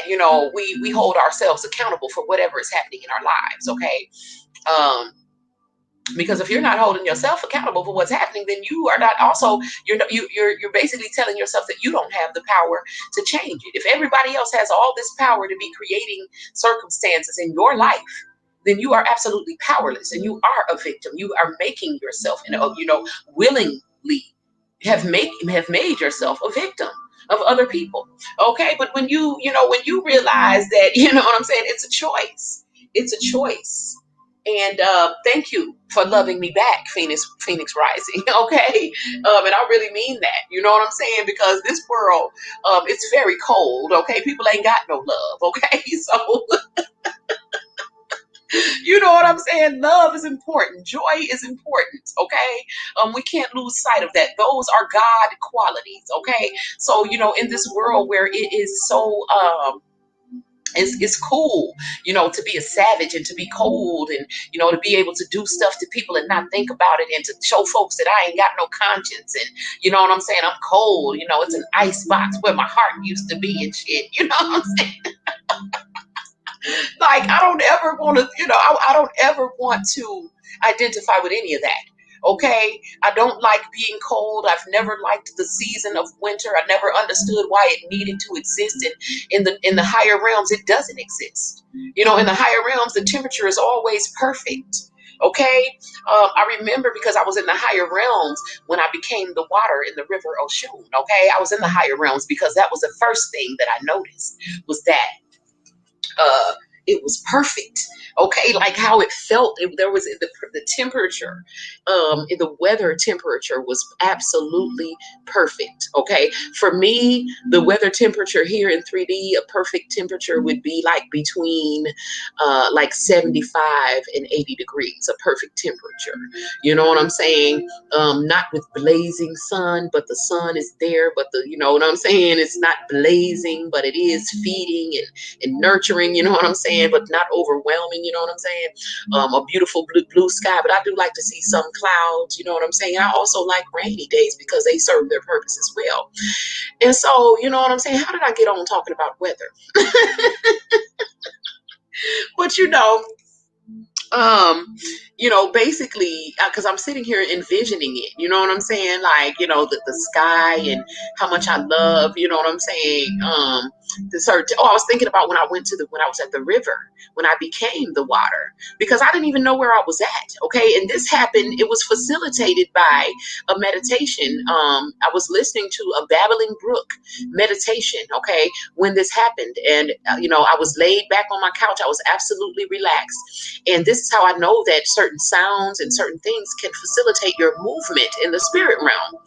we hold ourselves accountable for whatever is happening in our lives. Okay. Because if you're not holding yourself accountable for what's happening, then you are not also, you're basically telling yourself that you don't have the power to change it. If everybody else has all this power to be creating circumstances in your life, then you are absolutely powerless and you are a victim. You are making yourself, willingly have made yourself a victim of other people. Okay. But when you realize that, what I'm saying, it's a choice. It's a choice. And thank you for loving me back, Phoenix Rising. Okay. And I really mean that. You know what I'm saying? Because this world, it's very cold. Okay. People ain't got no love. Okay. So you know what I'm saying? Love is important. Joy is important. Okay. We can't lose sight of that. Those are God qualities. Okay. So, in this world where it is so, it's cool, to be a savage and to be cold and, to be able to do stuff to people and not think about it and to show folks that I ain't got no conscience and, you know what I'm saying? I'm cold, it's an ice box where my heart used to be and shit, you know what I'm saying? Like, I don't ever want to, I don't ever want to identify with any of that. Okay. I don't like being cold. I've never liked the season of winter. I never understood why it needed to exist. And in the higher realms, it doesn't exist. In the higher realms, the temperature is always perfect. Okay. I remember because I was in the higher realms when I became the water in the river Oshun. Okay. I was in the higher realms because that was the first thing that I noticed was that, it was perfect. Okay, like how it felt. There was the temperature, the weather temperature was absolutely perfect. Okay, for me, the weather temperature here in 3D, a perfect temperature would be like between like 75 and 80 degrees, a perfect temperature. You know what I'm saying? Not with blazing sun, but the sun is there, but you know what I'm saying? It's not blazing, but it is feeding and nurturing, you know what I'm saying? But not overwhelming, you know what I'm saying? A beautiful blue sky, but I do like to see some clouds, you know what I'm saying? I also like rainy days because they serve their purpose as well. And so, you know what I'm saying? How did I get on talking about weather? But um basically because I'm sitting here envisioning it, you know what I'm saying, like, the sky and how much I love, you know what I'm saying, the certain I was thinking about when I was at the river, when I became the water, because I didn't even know where I was at. Okay, and this happened, it was facilitated by a meditation. I was listening to a babbling brook meditation, okay, when this happened, and I was laid back on my couch, I was absolutely relaxed. And this is how I know that certain sounds and certain things can facilitate your movement in the spirit realm.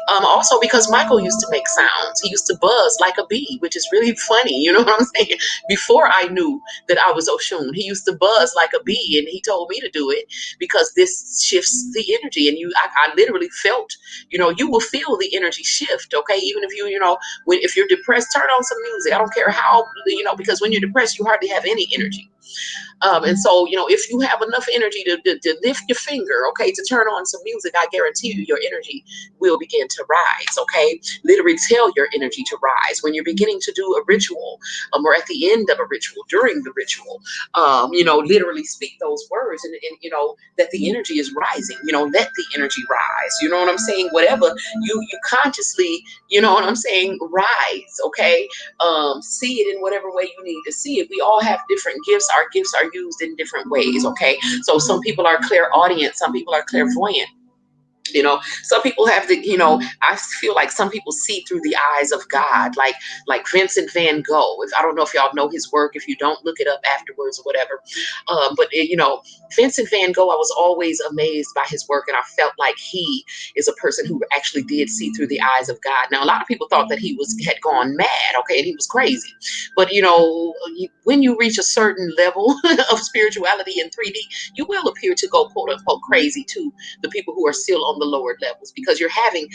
Also, because Michael used to make sounds, he used to buzz like a bee, which is really funny. You know what I'm saying? Before I knew that I was Oshun, he used to buzz like a bee, and he told me to do it because this shifts the energy. And I literally felt, you will feel the energy shift. Okay, even if if you're depressed, turn on some music. I don't care how, because when you're depressed, you hardly have any energy. And so, if you have enough energy to lift your finger, okay, to turn on some music, I guarantee you your energy will begin to rise, okay? Literally tell your energy to rise. When you're beginning to do a ritual, or at the end of a ritual, during the ritual, literally speak those words and that the energy is rising, let the energy rise. You know what I'm saying? Whatever you consciously, you know what I'm saying, rise, okay? See it in whatever way you need to see it. We all have different gifts. Our gifts are used in different ways, okay? So some people are clairaudient, some people are clairvoyant. Some people have I feel like some people see through the eyes of God, like Vincent van Gogh. If I don't know if y'all know his work, if you don't, look it up afterwards or whatever. But Vincent van Gogh, I was always amazed by his work, and I felt like he is a person who actually did see through the eyes of God. Now, a lot of people thought that he had gone mad, okay, and he was crazy. But when you reach a certain level of spirituality in 3D, you will appear to go quote unquote crazy to the people who are still on the lower levels, because you're having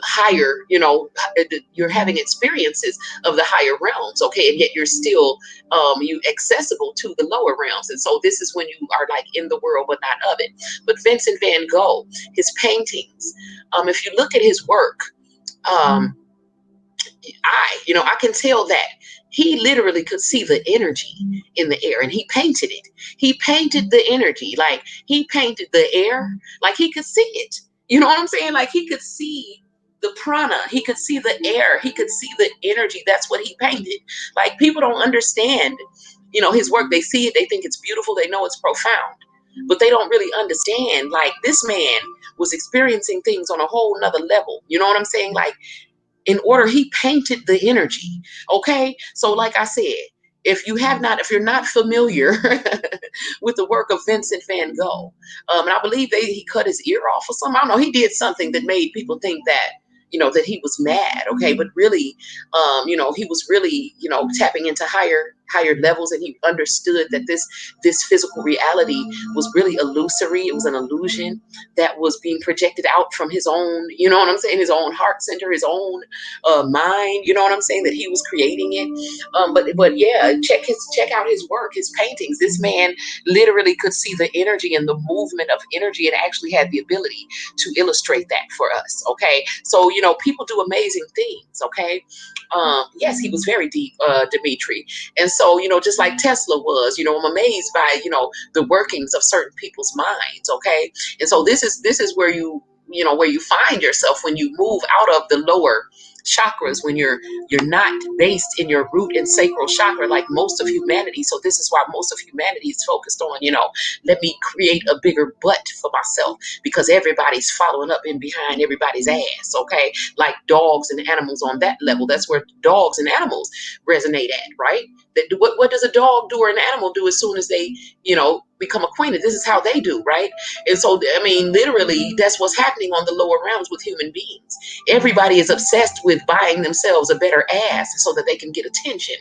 higher, you're having experiences of the higher realms, okay, and yet you're still you accessible to the lower realms. And so this is when you are like in the world but not of it. But Vincent van Gogh, his paintings, if you look at his work, I can tell that he literally could see the energy in the air, and he painted it. He painted the energy, like he painted the air, like he could see it. You know what I'm saying? Like he could see the prana, he could see the air, he could see the energy. That's what he painted. Like people don't understand, his work. They see it, they think it's beautiful, they know it's profound, but they don't really understand. Like this man was experiencing things on a whole nother level. You know what I'm saying? Like in order, he painted the energy. Okay. So like I said, if you're not familiar with the work of Vincent van Gogh, and I believe he cut his ear off or something. I don't know. He did something that made people think that, that he was mad. Okay. But really, he was really, tapping into higher levels, and he understood that this physical reality was really illusory. It was an illusion that was being projected out from his own, you know what I'm saying, his own heart center, his own mind, you know what I'm saying, that he was creating it. But yeah, check out his work, his paintings. This man literally could see the energy and the movement of energy, and actually had the ability to illustrate that for us. Okay, so people do amazing things. Okay, yes, he was very deep, Dimitri. And so, just like Tesla was, I'm amazed by, the workings of certain people's minds. Okay. And so this is where where you find yourself when you move out of the lower chakras, when you're not based in your root and sacral chakra like most of humanity. So this is why most of humanity is focused on, let me create a bigger butt for myself, because everybody's following up in behind everybody's ass. Okay, like dogs and animals on that level. That's where dogs and animals resonate at, right? What does a dog do or an animal do as soon as they, become acquainted? This is how they do, right? And so, I mean, literally, that's what's happening on the lower realms with human beings. Everybody is obsessed with buying themselves a better ass so that they can get attention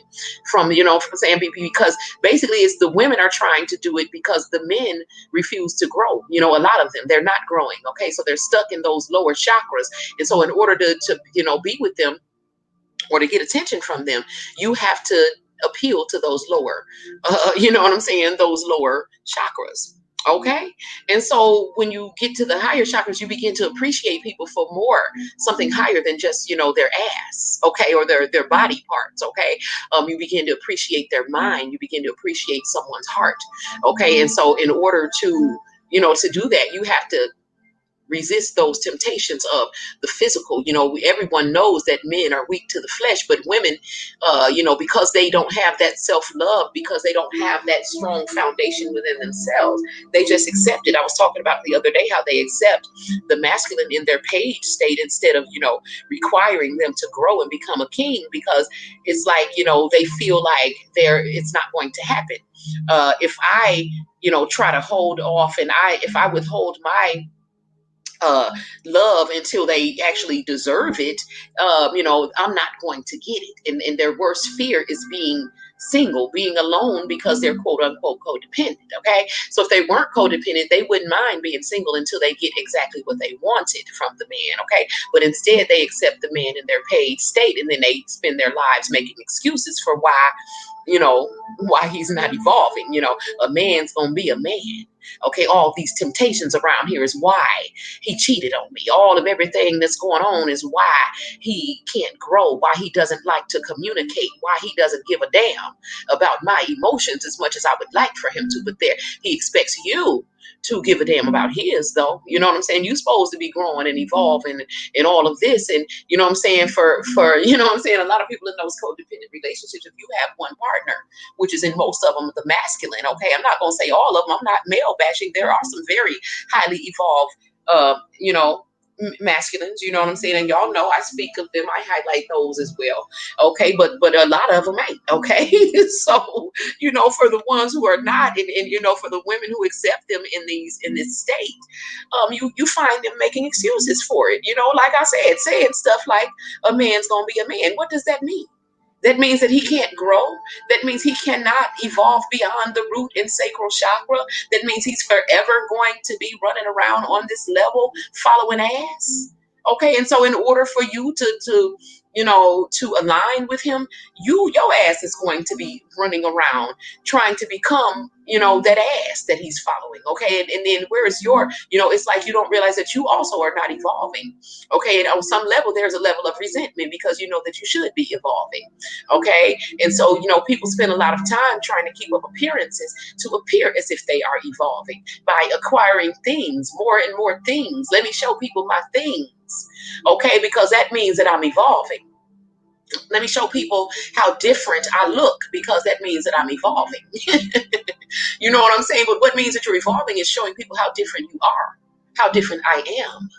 from saying, because basically it's the women are trying to do it because the men refuse to grow. A lot of them, they're not growing. Okay. So they're stuck in those lower chakras. And so in order to be with them, or to get attention from them, you have to appeal to those lower, you know what I'm saying? Those lower chakras. Okay. And so when you get to the higher chakras, you begin to appreciate people for more, something higher than just, their ass. Okay. Or their body parts. Okay. You begin to appreciate their mind. You begin to appreciate someone's heart. Okay. And so in order to do that, you have to resist those temptations of the physical. Everyone knows that men are weak to the flesh, but women, because they don't have that self-love, because they don't have that strong foundation within themselves, they just accept it. I was talking about the other day how they accept the masculine in their page state instead of, requiring them to grow and become a king, because it's like, they feel like it's not going to happen. If I, try to hold off, and if I withhold my love until they actually deserve it, I'm not going to get it. And their worst fear is being single, being alone, because they're quote unquote codependent. Okay. So if they weren't codependent, they wouldn't mind being single until they get exactly what they wanted from the man. Okay. But instead they accept the man in their paid state, and then they spend their lives making excuses for why he's not evolving. A man's gonna be a man. Okay, all these temptations around here is why he cheated on me. All of everything that's going on is why he can't grow, why he doesn't like to communicate, why he doesn't give a damn about my emotions as much as I would like for him to. But he expects you to give a damn about his, though. You know what I'm saying? You're supposed to be growing and evolving and all of this. And you know what I'm saying? For a lot of people in those codependent relationships, if you have one partner, which is in most of them the masculine, okay, I'm not gonna say all of them. I'm not male bashing. There are some very highly evolved masculines, you know what I'm saying? And y'all know I speak of them, I highlight those as well. Okay, but a lot of them ain't. Okay. So for the ones who are not, and for the women who accept them in this state, you find them making excuses for it. Like I said, saying stuff like a man's gonna be a man. What does that mean? That means that he can't grow. That means he cannot evolve beyond the root and sacral chakra. That means he's forever going to be running around on this level following ass. Okay, and so in order for you to align with him, your ass is going to be running around trying to become, that ass that he's following. Okay, and then where is it's like you don't realize that you also are not evolving. Okay, and on some level, there's a level of resentment because you know that you should be evolving. Okay, and so people spend a lot of time trying to keep up appearances to appear as if they are evolving by acquiring things, more and more things. Let me show people my things. Okay, because that means that I'm evolving. Let me show people how different I look, because that means that I'm evolving. You know what I'm saying? But what means that you're evolving is showing people how different you are, how different I am.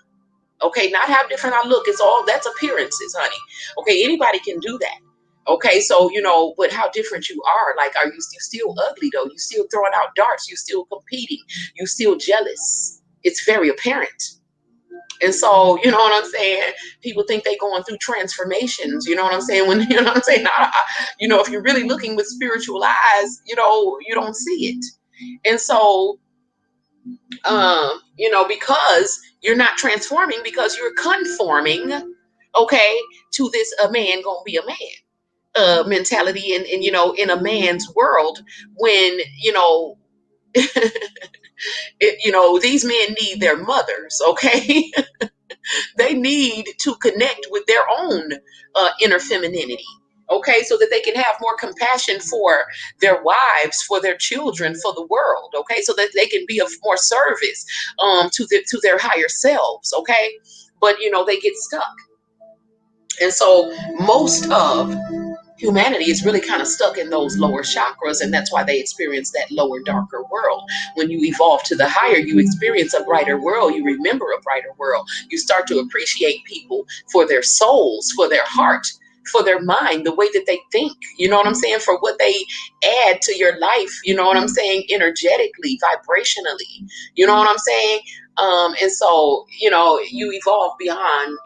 Okay, not how different I look. That's appearances, honey. Okay, anybody can do that. Okay, so but how different you are. Like, are you still ugly though? You still throwing out darts? You still competing? You still jealous? It's very apparent. And so, you know what I'm saying? People think they going through transformations. You know what I'm saying? When you know what I'm saying? If you're really looking with spiritual eyes, you don't see it. And so, because you're not transforming, because you're conforming, okay, to this a man gonna be a man mentality, and in a man's world, when these men need their mothers. Okay. They need to connect with their own inner femininity. Okay, so that they can have more compassion for their wives, for their children, for the world. Okay, so that they can be of more service to their higher selves. Okay, but they get stuck, and so most of humanity is really kind of stuck in those lower chakras, and that's why they experience that lower, darker world. When you evolve to the higher, you experience a brighter world. You remember a brighter world. You start to appreciate people for their souls, for their heart, for their mind, the way that they think, you know what I'm saying, for what they add to your life, you know what I'm saying, energetically, vibrationally, you know what I'm saying. And so, you evolve beyond,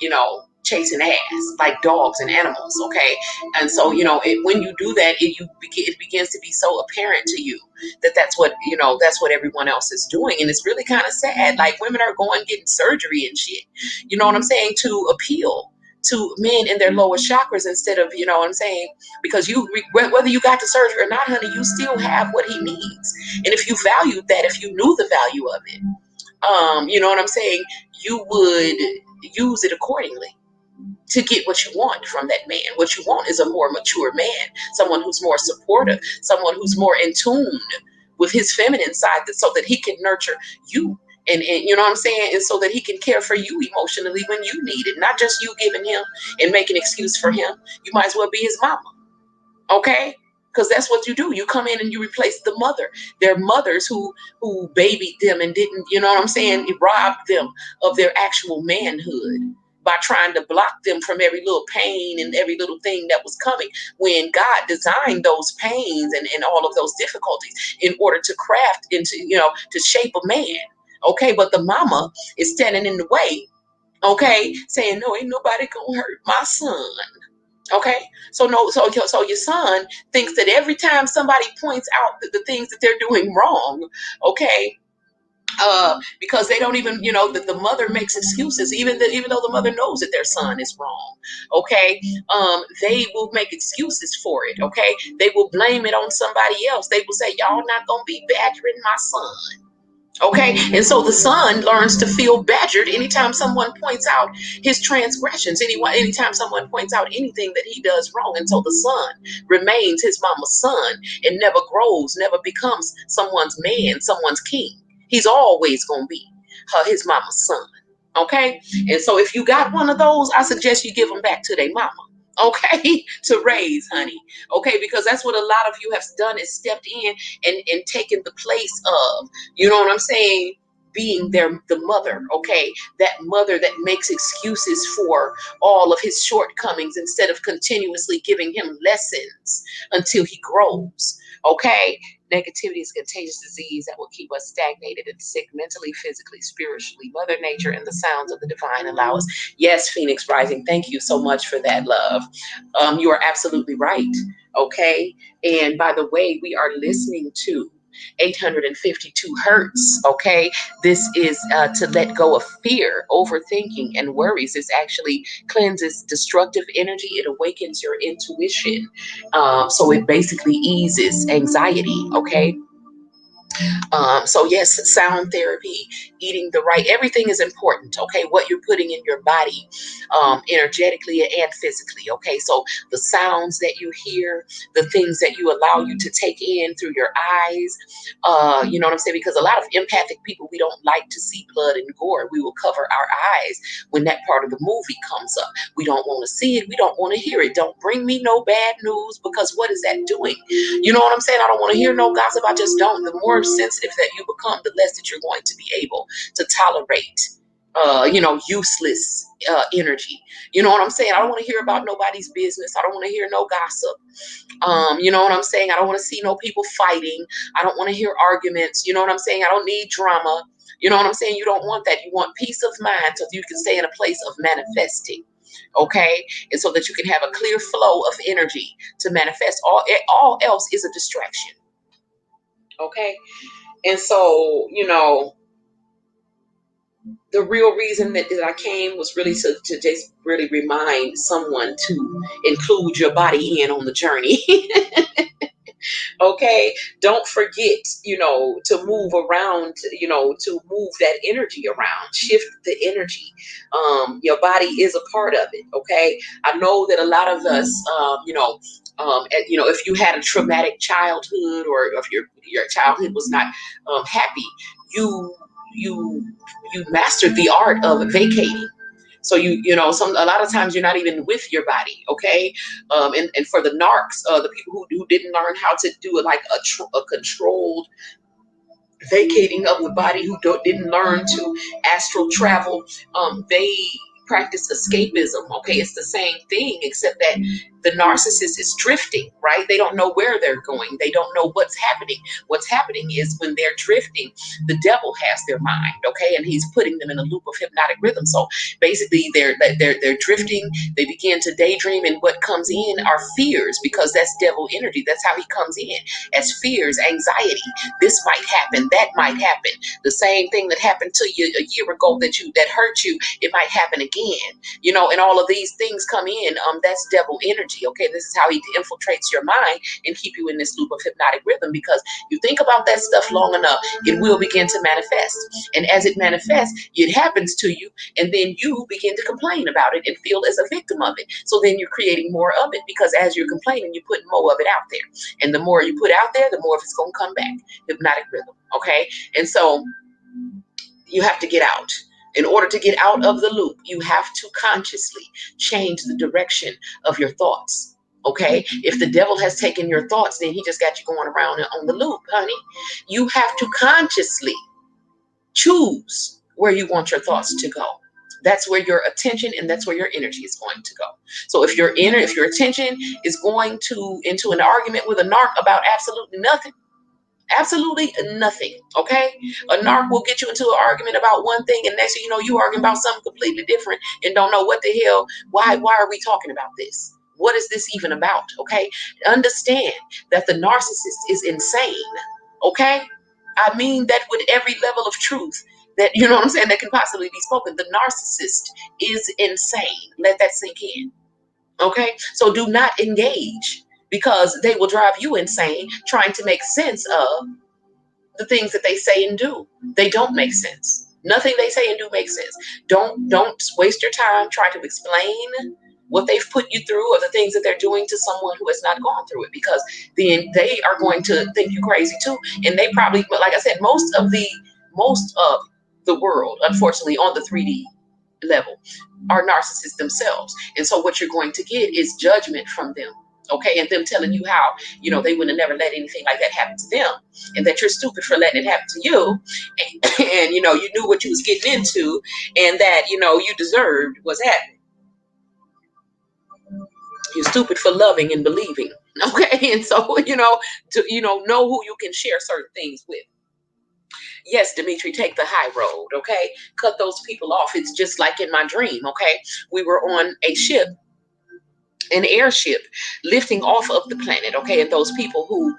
chasing ass like dogs and animals, okay? And so, when you do that, it begins to be so apparent to you that that's what everyone else is doing. And it's really kind of sad. Like, women are going getting surgery and shit, you know what I'm saying, to appeal to men in their lower chakras, instead of, you know what I'm saying, because whether you got the surgery or not, honey, you still have what he needs. And if you valued that, if you knew the value of it, you know what I'm saying, you would use it accordingly to get what you want from that man. What you want is a more mature man, someone who's more supportive, someone who's more in tune with his feminine side, so that he can nurture you. And you know what I'm saying? And so that he can care for you emotionally when you need it, not just you giving him and making an excuse for him. You might as well be his mama. Okay? Because that's what you do. You come in and you replace the mother. They're mothers who babied them and didn't, you know what I'm saying, robbed them of their actual manhood by trying to block them from every little pain and every little thing that was coming, when God designed those pains and all of those difficulties in order to craft into, to shape a man. Okay, but the mama is standing in the way, okay, saying, no, ain't nobody gonna hurt my son. Okay, so no, so your son thinks that every time somebody points out the things that they're doing wrong, okay, because they don't even, that the mother makes excuses, even though the mother knows that their son is wrong. Okay, they will make excuses for it. Okay, they will blame it on somebody else. They will say, y'all not gonna be badgering my son. Okay, and so the son learns to feel badgered anytime someone points out his transgressions, anytime someone points out anything that he does wrong. And so the son remains his mama's son and never grows, never becomes someone's man, someone's king. He's always going to be his mama's son. Okay, and so if you got one of those, I suggest you give them back to their mama. Okay, to raise, honey. Okay, because that's what a lot of you have done, is stepped in and taken the place of, you know what I'm saying, being the mother. Okay, that mother that makes excuses for all of his shortcomings instead of continuously giving him lessons until he grows. Okay, negativity is a contagious disease that will keep us stagnated and sick mentally, physically, spiritually. Mother Nature and the sounds of the divine allow us. Yes, Phoenix Rising, thank you so much for that, love. You are absolutely right. Okay, and by the way, we are listening to 852 hertz. Okay, this is to let go of fear, overthinking, and worries. This actually cleanses destructive energy. It awakens your intuition. So it basically eases anxiety. Okay. So yes, sound therapy, eating the right, everything is important. Okay, what you're putting in your body, energetically and physically. Okay, so the sounds that you hear, the things that you allow you to take in through your eyes, you know what I'm saying? Because a lot of empathic people, we don't like to see blood and gore. We will cover our eyes when that part of the movie comes up. We don't want to see it. We don't want to hear it. Don't bring me no bad news, because what is that doing? You know what I'm saying? I don't want to hear no gossip. I just don't. The more sensitive that you become, the less that you're going to be able to tolerate, useless energy. You know what I'm saying? I don't want to hear about nobody's business. I don't want to hear no gossip. You know what I'm saying? I don't want to see no people fighting. I don't want to hear arguments. You know what I'm saying? I don't need drama. You know what I'm saying? You don't want that. You want peace of mind so you can stay in a place of manifesting. Okay, and so that you can have a clear flow of energy to manifest. All else is a distraction. Okay, and so the real reason that I came was really to just really remind someone to include your body in on the journey. Okay, don't forget, to move around, to move that energy around, shift the energy. Your body is a part of it. Okay, I know that a lot of us, if you had a traumatic childhood, or if your childhood was not happy, you mastered the art of vacating. So a lot of times you're not even with your body, okay? And for the narcs, the people who didn't learn how to do it, like a controlled vacating of the body, who didn't learn to astral travel, they practice escapism. Okay, it's the same thing, except that the narcissist is drifting, right? They don't know where they're going. They don't know what's happening. What's happening is when they're drifting, the devil has their mind, okay, and he's putting them in a loop of hypnotic rhythm. So basically, they're drifting. They begin to daydream, and what comes in are fears, because that's devil energy. That's how he comes in, as fears, anxiety. This might happen. That might happen. The same thing that happened to you a year ago that hurt you, it might happen again. And all of these things come in. That's devil energy. Okay, this is how he infiltrates your mind and keep you in this loop of hypnotic rhythm, because you think about that stuff long enough, it will begin to manifest. And as it manifests, it happens to you, and then you begin to complain about it and feel as a victim of it. So then you're creating more of it, because as you're complaining, you're putting more of it out there. And the more you put out there, the more of it's going to come back. Hypnotic rhythm. Okay, and so you have to get out. In order to get out of the loop, you have to consciously change the direction of your thoughts. Okay? If the devil has taken your thoughts, then he just got you going around on the loop, honey. You have to consciously choose where you want your thoughts to go. That's where your attention and that's where your energy is going to go. So if your attention is going into an argument with a narc about absolutely nothing, okay? A narc will get you into an argument about one thing, and next thing you know, you arguing about something completely different and don't know what the hell, why are we talking about this? What is this even about? Okay? Understand that the narcissist is insane. Okay? I mean that with every level of truth that, you know what I'm saying, that can possibly be spoken. The narcissist is insane. Let that sink in. Okay? So do not engage, because they will drive you insane trying to make sense of the things that they say and do. They don't make sense. Nothing they say and do makes sense. Don't waste your time trying to explain what they've put you through or the things that they're doing to someone who has not gone through it, because then they are going to think you crazy too. And they probably, like I said, most of the world, unfortunately, on the 3D level, are narcissists themselves. And so what you're going to get is judgment from them. Okay, and them telling you how, they would have never let anything like that happen to them, and that you're stupid for letting it happen to you, and you knew what you was getting into, and that you deserved what's happening. You're stupid for loving and believing. Okay, and so to know who you can share certain things with. Yes, Dimitri, take the high road. Okay, cut those people off. It's just like in my dream. Okay, we were on a ship, an airship, lifting off of the planet. Okay, and those people who,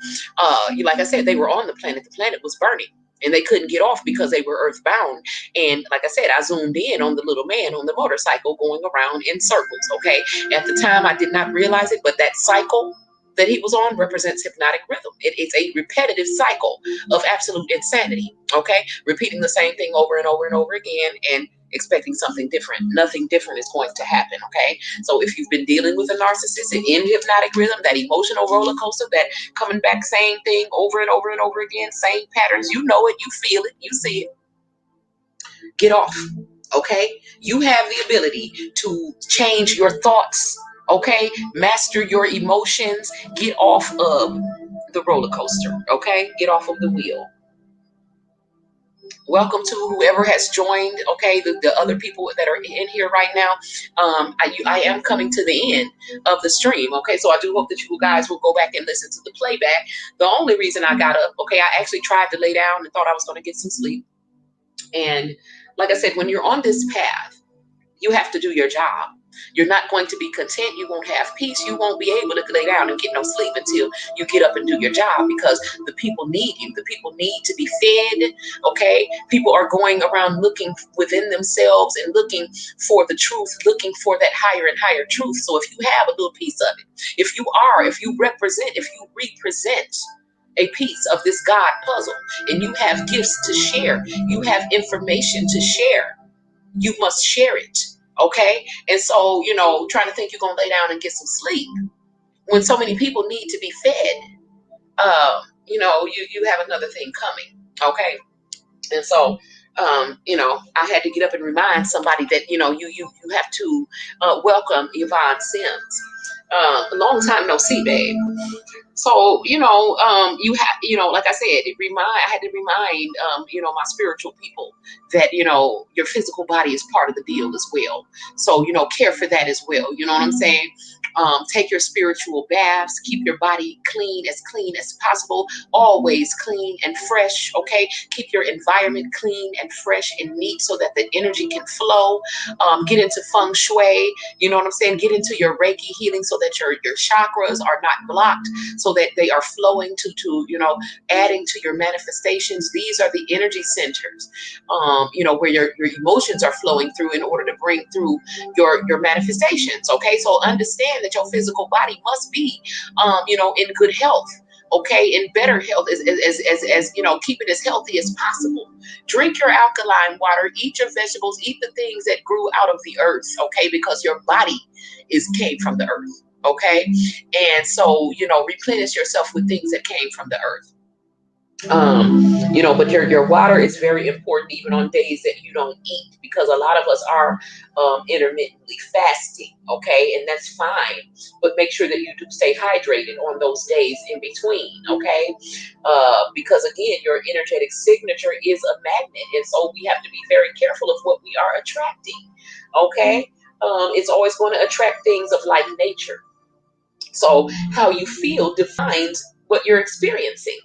like I said, they were on the planet was burning, and they couldn't get off because they were earthbound. And like I said, I zoomed in on the little man on the motorcycle going around in circles. Okay, at the time I did not realize it, but that cycle that he was on represents hypnotic rhythm. It's a repetitive cycle of absolute insanity. Okay, repeating the same thing over and over and over again, and expecting something different. Nothing different is going to happen. Okay, so if you've been dealing with a narcissist in hypnotic rhythm, that emotional roller coaster, that coming back same thing over and over and over again, same patterns, you know it, you feel it, you see it, get off. Okay, you have the ability to change your thoughts. Okay, master your emotions, get off of the roller coaster. Okay, get off of the wheel. Welcome to whoever has joined. Okay, the other people that are in here right now. I am coming to the end of the stream. Okay, so I do hope that you guys will go back and listen to the playback. The only reason I got up, okay, I actually tried to lay down and thought I was going to get some sleep. And like I said, when you're on this path, you have to do your job. You're not going to be content. You won't have peace. You won't be able to lay down and get no sleep until you get up and do your job, because the people need you. The people need to be fed. Okay. People are going around looking within themselves and looking for the truth, looking for that higher and higher truth. So if you have a little piece of it, if you represent a piece of this God puzzle, and you have gifts to share, you have information to share, you must share it. Okay. And so, trying to think you're going to lay down and get some sleep when so many people need to be fed, you have another thing coming. Okay. And so, I had to get up and remind somebody that, you have to welcome Yvonne Sims. A long time no see, babe. So, you have, like I said, I had to remind, my spiritual people that, your physical body is part of the deal as well. So, care for that as well. You know what I'm saying? Take your spiritual baths, keep your body clean as possible, always clean and fresh. Okay. Keep your environment clean and fresh and neat so that the energy can flow. Get into feng shui. You know what I'm saying? Get into your Reiki healing so that your chakras are not blocked, so that they are flowing to adding to your manifestations. These are the energy centers, where your emotions are flowing through in order to bring through your manifestations. Okay, so understand that your physical body must be, in good health. Okay, in better health, as keep it as healthy as possible. Drink your alkaline water, eat your vegetables, eat the things that grew out of the earth. Okay, because your body came from the earth. Okay, and so replenish yourself with things that came from the earth. But your water is very important even on days that you don't eat, because a lot of us are intermittently fasting. Okay, and that's fine, but make sure that you do stay hydrated on those days in between. Okay, because again, your energetic signature is a magnet, and so we have to be very careful of what we are attracting. Okay, it's always going to attract things of like nature. So how you feel defines what you're experiencing.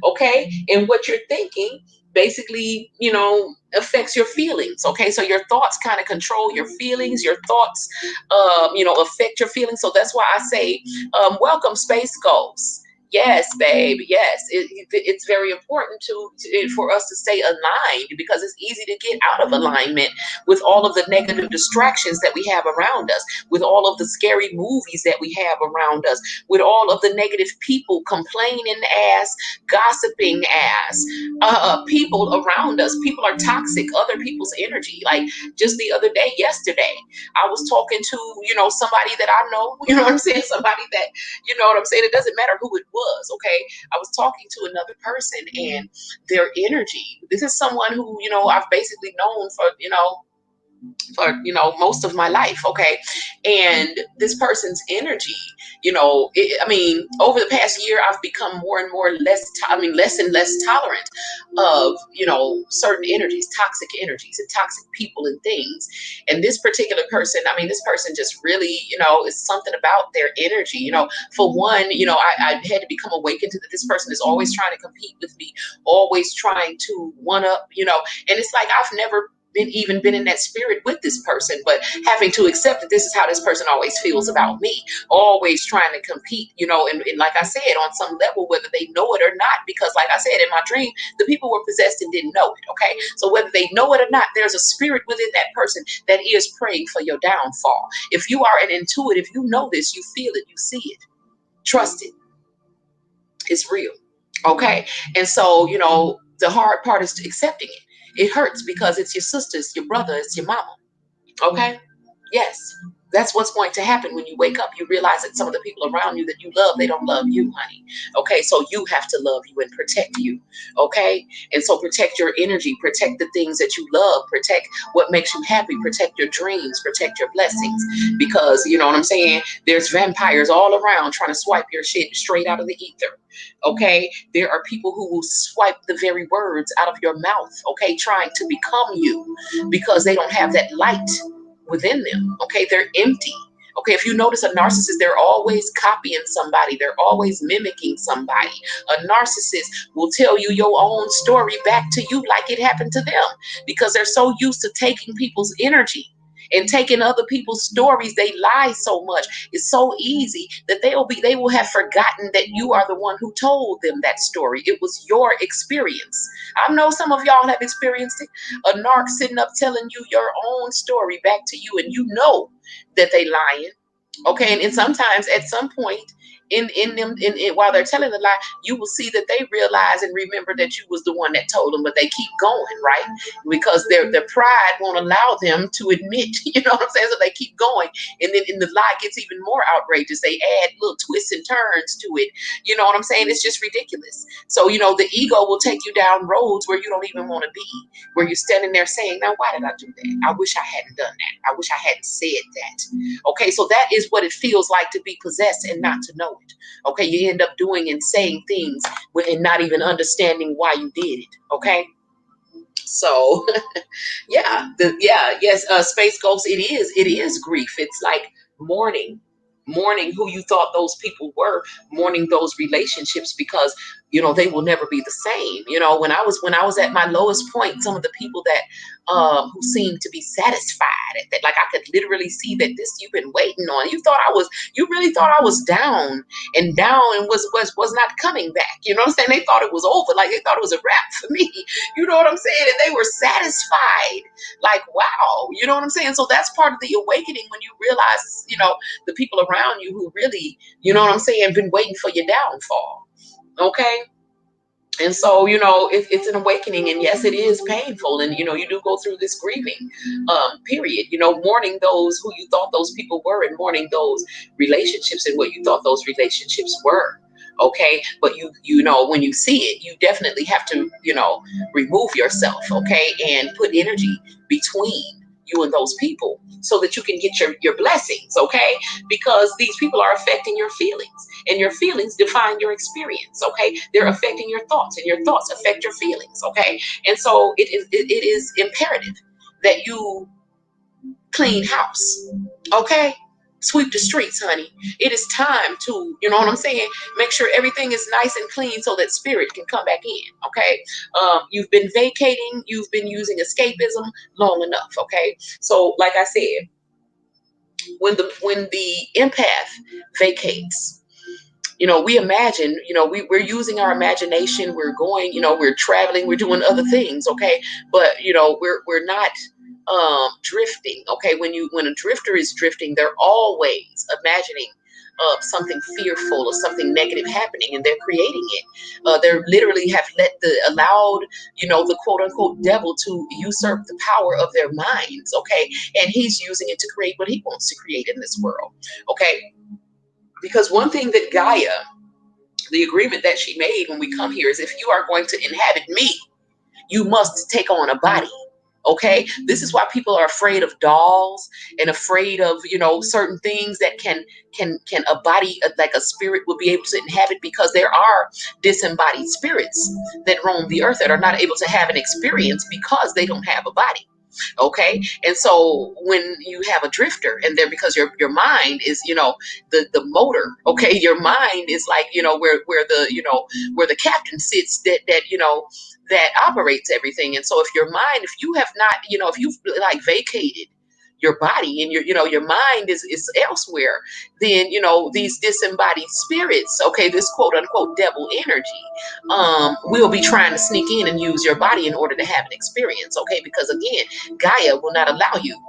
Okay. And what you're thinking basically, affects your feelings. Okay. So your thoughts kind of control your feelings. Your thoughts, affect your feelings. So that's why I say, welcome, space ghosts. Yes, babe. Yes, it's very important for us to stay aligned, because it's easy to get out of alignment with all of the negative distractions that we have around us, with all of the scary movies that we have around us, with all of the negative people complaining ass, gossiping ass, people around us. People are toxic, other people's energy. Like just the other day, yesterday, I was talking to, somebody that I know, you know what I'm saying? Somebody that, you know what I'm saying? It doesn't matter who it was, okay? I was talking to another person, and their energy, this is someone who, I've basically known for most of my life. Okay, and this person's energy, over the past year I've become more and more less and less tolerant of certain energies, toxic energies and toxic people and things. And this particular person, this person just really, is something about their energy. For one, I had to become awakened to that this person is always trying to compete with me, always trying to one up, and it's like I've never been in that spirit with this person, but having to accept that this is how this person always feels about me, always trying to compete, and like I said, on some level, whether they know it or not, because like I said, in my dream, the people were possessed and didn't know it. Okay, so whether they know it or not, there's a spirit within that person that is praying for your downfall. If you are an intuitive, you know this, you feel it, you see it, trust it, it's real. Okay, and so the hard part is accepting it. It hurts because it's your sister, it's your brother, it's your mama. Okay? Yes. That's what's going to happen when you wake up. You realize that some of the people around you that you love, they don't love you, honey. Okay? So you have to love you and protect you. Okay? And so protect your energy, protect the things that you love, protect what makes you happy, protect your dreams, protect your blessings. Because, you know what I'm saying? There's vampires all around trying to swipe your shit straight out of the ether. Okay? There are people who will swipe the very words out of your mouth, okay, trying to become you, because they don't have that light within them. Okay, they're empty. Okay, if you notice a narcissist, they're always copying somebody, they're always mimicking somebody. A narcissist will tell you your own story back to you like it happened to them, because they're so used to taking people's energy and taking other people's stories. They lie so much. It's so easy that they will have forgotten that you are the one who told them that story. It was your experience. I know some of y'all have experienced it. A narc sitting up telling you your own story back to you, and you know that they lying. Okay, and sometimes at some point in them, while they're telling the lie, you will see that they realize and remember that you was the one that told them, but they keep going, right? Because their pride won't allow them to admit, you know what I'm saying? So they keep going, and then the lie gets even more outrageous. They add little twists and turns to it. You know what I'm saying? It's just ridiculous. So the ego will take you down roads where you don't even want to be, where you're standing there saying, now why did I do that? I wish I hadn't done that. I wish I hadn't said that. Okay, so that is is what it feels like to be possessed and not to know it. Okay, you end up doing and saying things and not even understanding why you did it. Okay, so yes, space ghost. It is grief. It's like mourning, mourning who you thought those people were, mourning those relationships because they will never be the same. When I was at my lowest point, some of the people that who seemed to be satisfied at that, like I could literally see that this you've been waiting on. You really thought I was down and was not coming back. You know what I'm saying? They thought it was over, like they thought it was a wrap for me. You know what I'm saying? And they were satisfied. Like, wow. You know what I'm saying? So that's part of the awakening when you realize, the people around you who really, you know what I'm saying, been waiting for your downfall. Okay. And so, it's an awakening, and yes, it is painful. And, you do go through this grieving period, mourning those who you thought those people were and mourning those relationships and what you thought those relationships were. Okay. But when you see it, you definitely have to, remove yourself. Okay. And put energy between you and those people so that you can get your blessings. Okay. Because these people are affecting your feelings, and your feelings define your experience. Okay. They're affecting your thoughts, and your thoughts affect your feelings. Okay. And so it is imperative that you clean house. Okay. Sweep the streets, honey. It is time to, you know what I'm saying? Make sure everything is nice and clean so that spirit can come back in. Okay. You've been vacating, you've been using escapism long enough. Okay. So, like I said, when the empath vacates, we imagine, we're using our imagination, we're going, we're traveling, we're doing other things. Okay. But we're not drifting. Okay. When a drifter is drifting, they're always imagining something fearful or something negative happening, and they're creating it. They literally have allowed the quote unquote devil to usurp the power of their minds. Okay. And he's using it to create what he wants to create in this world. Okay. Because one thing that Gaia, the agreement that she made when we come here, is if you are going to inhabit me, you must take on a body. Okay. This is why people are afraid of dolls and afraid of, certain things that can a body, like a spirit, will be able to inhabit, because there are disembodied spirits that roam the earth that are not able to have an experience because they don't have a body. Okay. And so when you have a drifter and there, because your mind is, the motor. Okay. Your mind is like, where the captain sits, that operates everything. And so if you have not, if you've like vacated your body and your mind is elsewhere, then, these disembodied spirits, okay, this quote unquote devil energy, will be trying to sneak in and use your body in order to have an experience. Okay. Because again, Gaia will not allow you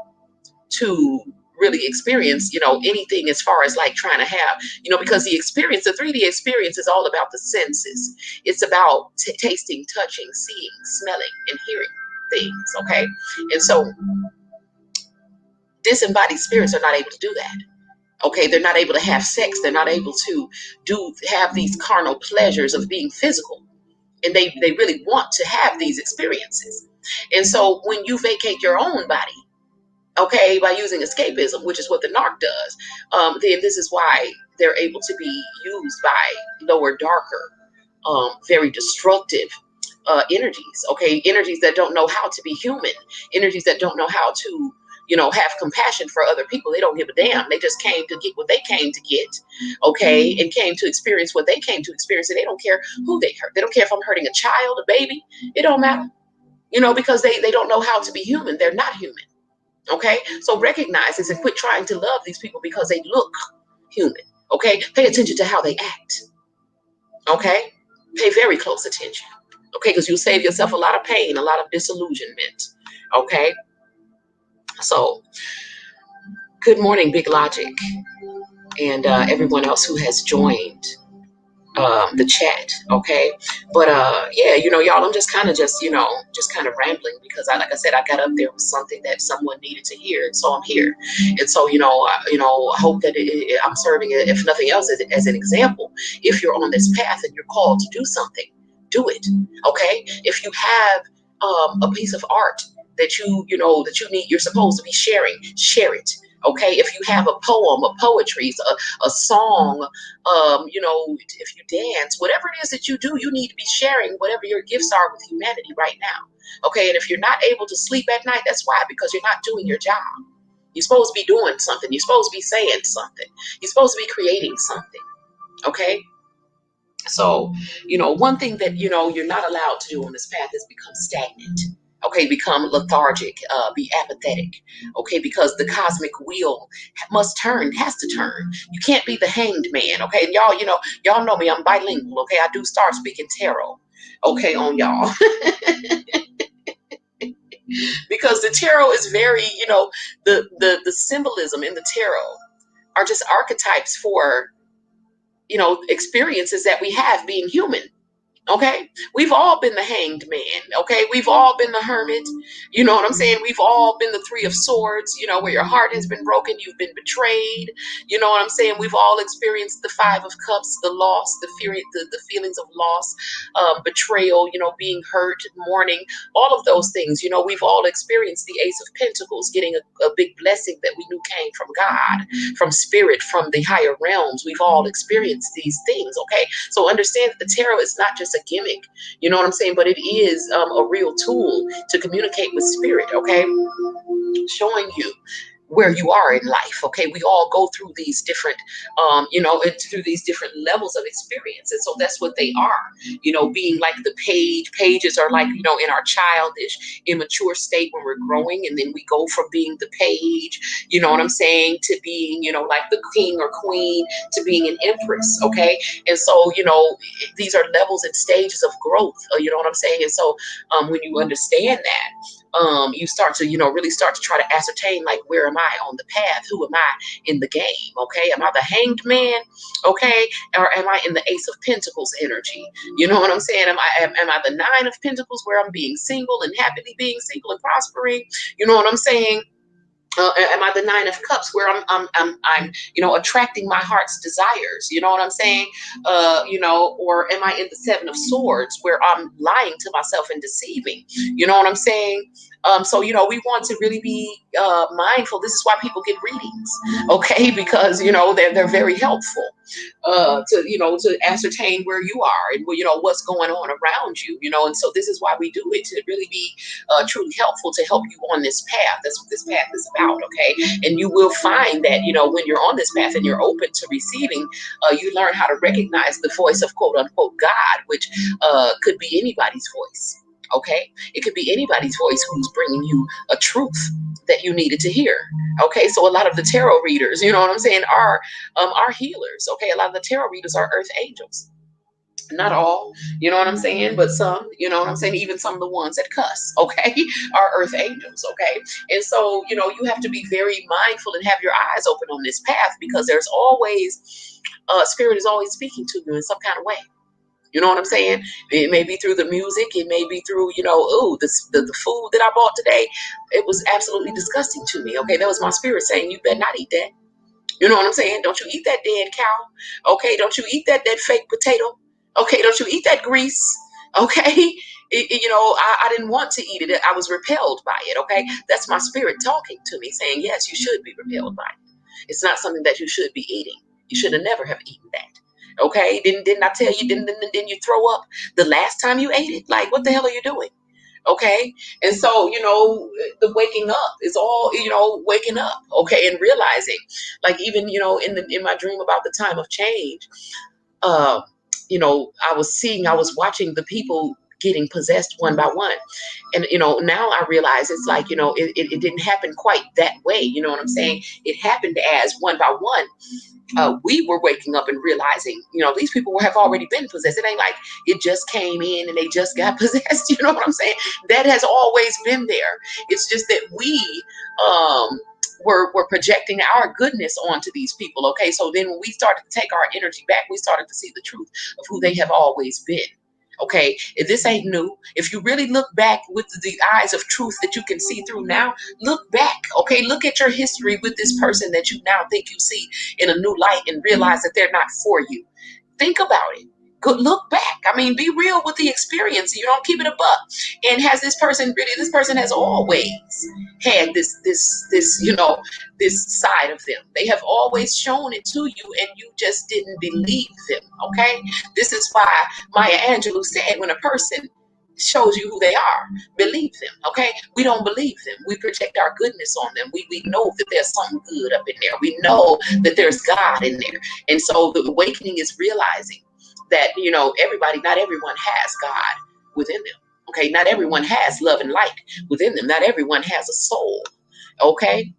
to really experience, anything as far as like trying to have, because the 3D experience is all about the senses. It's about tasting, touching, seeing, smelling, and hearing things. Okay. And so disembodied spirits are not able to do that. Okay. They're not able to have sex. They're not able to have these carnal pleasures of being physical. And they really want to have these experiences. And so when you vacate your own body, okay, by using escapism, which is what the narc does, then this is why they're able to be used by lower, darker, very destructive energies. Okay, energies that don't know how to be human, energies that don't know how to, have compassion for other people. They don't give a damn. They just came to get what they came to get, okay, and came to experience what they came to experience. And they don't care who they hurt. They don't care if I'm hurting a child, a baby. It don't matter, because they don't know how to be human. They're not human. Okay, so recognize this and quit trying to love these people because they look human. Okay, pay attention to how they act. Okay, pay very close attention. Okay, because you'll save yourself a lot of pain, a lot of disillusionment. Okay, so good morning, Big Logic, and everyone else who has joined the chat. Okay, but yeah, y'all, I'm just kind of rambling because like I said, I got up there with something that someone needed to hear, and so I'm here. And so I hope that I'm serving it, if nothing else, as an example. If you're on this path and you're called to do something, do it. Okay, if you have a piece of art that you're supposed to be sharing, share it. Okay, if you have a poem, a poetry, a song, if you dance, whatever it is that you do, you need to be sharing whatever your gifts are with humanity right now. Okay, and if you're not able to sleep at night, that's why, because you're not doing your job. You're supposed to be doing something. You're supposed to be saying something. You're supposed to be creating something. Okay. So, one thing that, you're not allowed to do on this path is become stagnant. Okay, become lethargic, be apathetic. Okay, because the cosmic wheel has to turn. You can't be the hanged man. Okay, and y'all know me. I'm bilingual. Okay, I do start speaking tarot. Okay, on y'all, because the tarot is very, the symbolism in the tarot are just archetypes for, experiences that we have being human. Okay, we've all been the hanged man. Okay, we've all been the hermit. You know what I'm saying? We've all been the three of swords, where your heart has been broken, you've been betrayed. You know what I'm saying? We've all experienced the five of cups, the loss, the feelings of loss, betrayal, being hurt, mourning, all of those things. We've all experienced the ace of pentacles, getting a big blessing that we knew came from God, from spirit, from the higher realms. We've all experienced these things. Okay, so understand that the tarot is not just a gimmick, you know what I'm saying, but it is a real tool to communicate with spirit. Okay, showing you where you are in life. Okay, we all go through these different through these different levels of experience, and so that's what they are. Being like the pages are like, in our childish, immature state when we're growing, and then we go from being the page, you know what I'm saying, to being, like the king or queen, to being an empress. Okay, and so, these are levels and stages of growth, you know what I'm saying. And so when you understand that, you start to, really start to try to ascertain, like, where am I on the path? Who am I in the game? Okay, am I the hanged man? Okay, or am I in the ace of pentacles energy? You know what I'm saying? Am I the nine of pentacles, where I'm being single and happily being single and prospering? You know what I'm saying? Am I the nine of cups, where I'm attracting my heart's desires? You know what I'm saying? Or am I in the seven of swords, where I'm lying to myself and deceiving? You know what I'm saying? So, we want to really be mindful. This is why people get readings, okay? Because, they're very helpful to ascertain where you are, and what's going on around you, and so this is why we do it, to really be truly helpful, to help you on this path. That's what this path is about. Okay, and you will find that, when you're on this path and you're open to receiving, you learn how to recognize the voice of quote unquote God, which could be anybody's voice. Okay, it could be anybody's voice who's bringing you a truth that you needed to hear. Okay, so a lot of the tarot readers, you know what I'm saying, are healers. Okay, a lot of the tarot readers are earth angels. Not all, you know what I'm saying, but some, you know what I'm saying, even some of the ones that cuss, okay, are earth angels. Okay, and so, you have to be very mindful and have your eyes open on this path, because there's always spirit is always speaking to you in some kind of way. You know what I'm saying? It may be through the music. It may be through, the food that I bought today. It was absolutely disgusting to me. Okay, that was my spirit saying, you better not eat that. You know what I'm saying? Don't you eat that dead cow. Okay, don't you eat that fake potato. Okay, don't you eat that grease. Okay, I didn't want to eat it. I was repelled by it. Okay, that's my spirit talking to me, saying, yes, you should be repelled by it. It's not something that you should be eating. You should have never have eaten that. Okay, didn't I tell you? Didn't you throw up the last time you ate it? Like, what the hell are you doing? Okay, and so, the waking up is all, waking up. Okay, and realizing, like, even, in my dream about the time of change, uh, I was watching the people getting possessed one by one, and now I realize it's like, it didn't happen quite that way. You know what I'm saying? It happened as one by one. We were waking up and realizing, these people have already been possessed. It ain't like it just came in and they just got possessed. You know what I'm saying? That has always been there. It's just that we were projecting our goodness onto these people. Okay, so then when we started to take our energy back, we started to see the truth of who they have always been. Okay, if this ain't new, if you really look back with the eyes of truth that you can see through now, look back. Okay, look at your history with this person that you now think you see in a new light, and realize that they're not for you. Think about it. Good, look back. I mean, be real with the experience. You don't keep it a buck. And has this person really? This person has always had this this side of them. They have always shown it to you, and you just didn't believe them. Okay, this is why Maya Angelou said, when a person shows you who they are, believe them. Okay, we don't believe them. We project our goodness on them. We know that there's something good up in there. We know that there's God in there. And so the awakening is realizing that, everybody, not everyone has God within them. Okay, not everyone has love and light within them. Not everyone has a soul. Okay,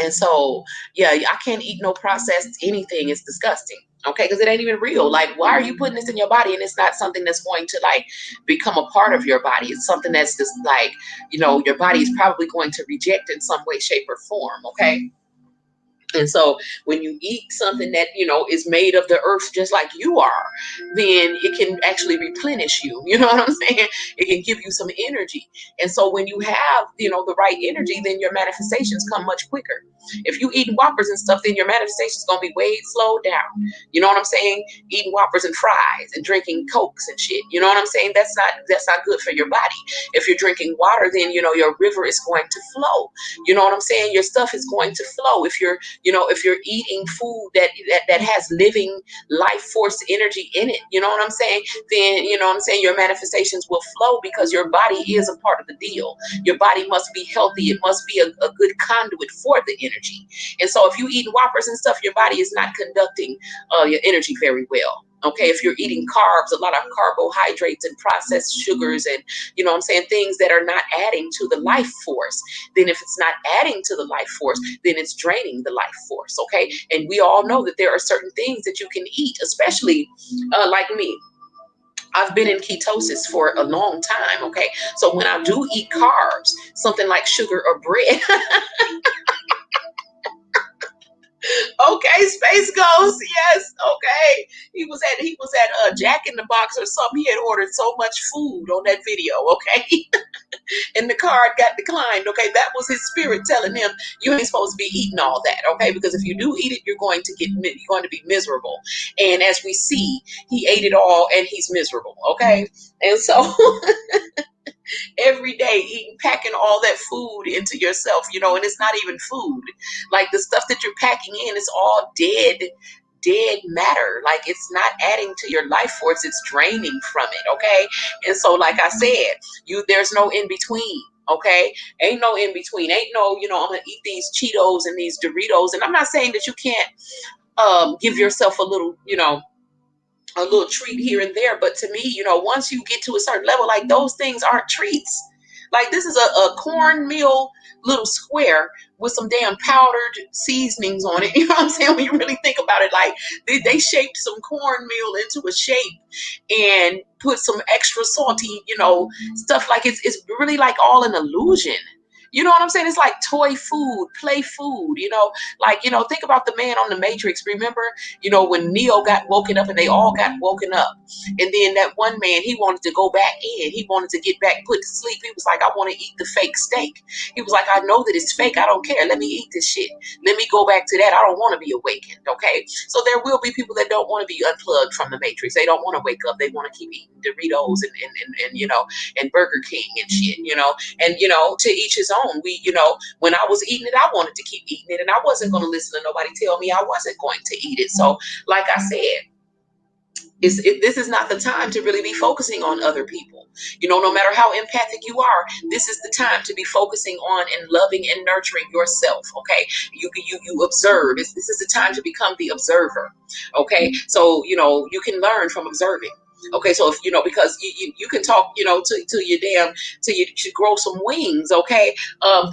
and so, yeah, I can't eat no processed anything. It's disgusting. Okay, because it ain't even real. Like, why are you putting this in your body? And it's not something that's going to like become a part of your body. It's something that's just like, your body is probably going to reject in some way, shape, or form. Okay. And so when you eat something that, is made of the earth just like you are, then it can actually replenish you. You know what I'm saying? It can give you some energy. And so when you have, the right energy, then your manifestations come much quicker. If you eat Whoppers and stuff, then your manifestation's going to be way slowed down. You know what I'm saying? Eating Whoppers and fries and drinking Cokes and shit. You know what I'm saying? That's not good for your body. If you're drinking water, then, your river is going to flow. You know what I'm saying? Your stuff is going to flow. If you're eating food that has living life force energy in it, you know what I'm saying? Then, your manifestations will flow, because your body is a part of the deal. Your body must be healthy. It must be a good conduit for the energy. And so if you eat Whoppers and stuff, your body is not conducting your energy very well. Okay, if you're eating carbs, a lot of carbohydrates and processed sugars and, things that are not adding to the life force, then if it's not adding to the life force, then it's draining the life force. Okay, and we all know that there are certain things that you can eat, especially like me. I've been in ketosis for a long time. Okay, so when I do eat carbs, something like sugar or bread, okay, Space Ghost, yes, okay. He was at Jack in the Box or something. He had ordered so much food on that video, okay, and the card got declined. Okay, that was his spirit telling him you ain't supposed to be eating all that. Okay, because if you do eat it, you're going to be miserable. And as we see, he ate it all and he's miserable. Okay, and so every day eating, packing all that food into yourself, and it's not even food. Like the stuff that you're packing in is all dead matter. Like it's not adding to your life force, it's draining from it. Okay. And so, like I said, there's no in between. Okay, ain't no in between. Ain't no, I'm gonna eat these Cheetos and these Doritos. And I'm not saying that you can't give yourself a little treat here and there. But to me, once you get to a certain level, like those things aren't treats. Like this is a cornmeal little square with some damn powdered seasonings on it. You know what I'm saying? When you really think about it, like they shaped some cornmeal into a shape and put some extra salty, stuff. Like it's really like all an illusion. You know what I'm saying? It's like toy food, play food, think about the man on the Matrix. Remember, when Neo got woken up and they all got woken up. And then that one man, he wanted to go back in. He wanted to get back, put to sleep. He was like, I want to eat the fake steak. He was like, I know that it's fake. I don't care. Let me eat this shit. Let me go back to that. I don't want to be awakened. Okay. So there will be people that don't want to be unplugged from the Matrix. They don't want to wake up. They want to keep eating Doritos and Burger King and shit, and, to each his own. When I was eating it, I wanted to keep eating it, and I wasn't going to listen to nobody tell me I wasn't going to eat it. So, like I said, this is not the time to really be focusing on other people. No matter how empathic you are, this is the time to be focusing on and loving and nurturing yourself. Okay, you observe. This is the time to become the observer. Okay, so you can learn from observing. Okay, so if because you can talk till you should grow some wings. Okay,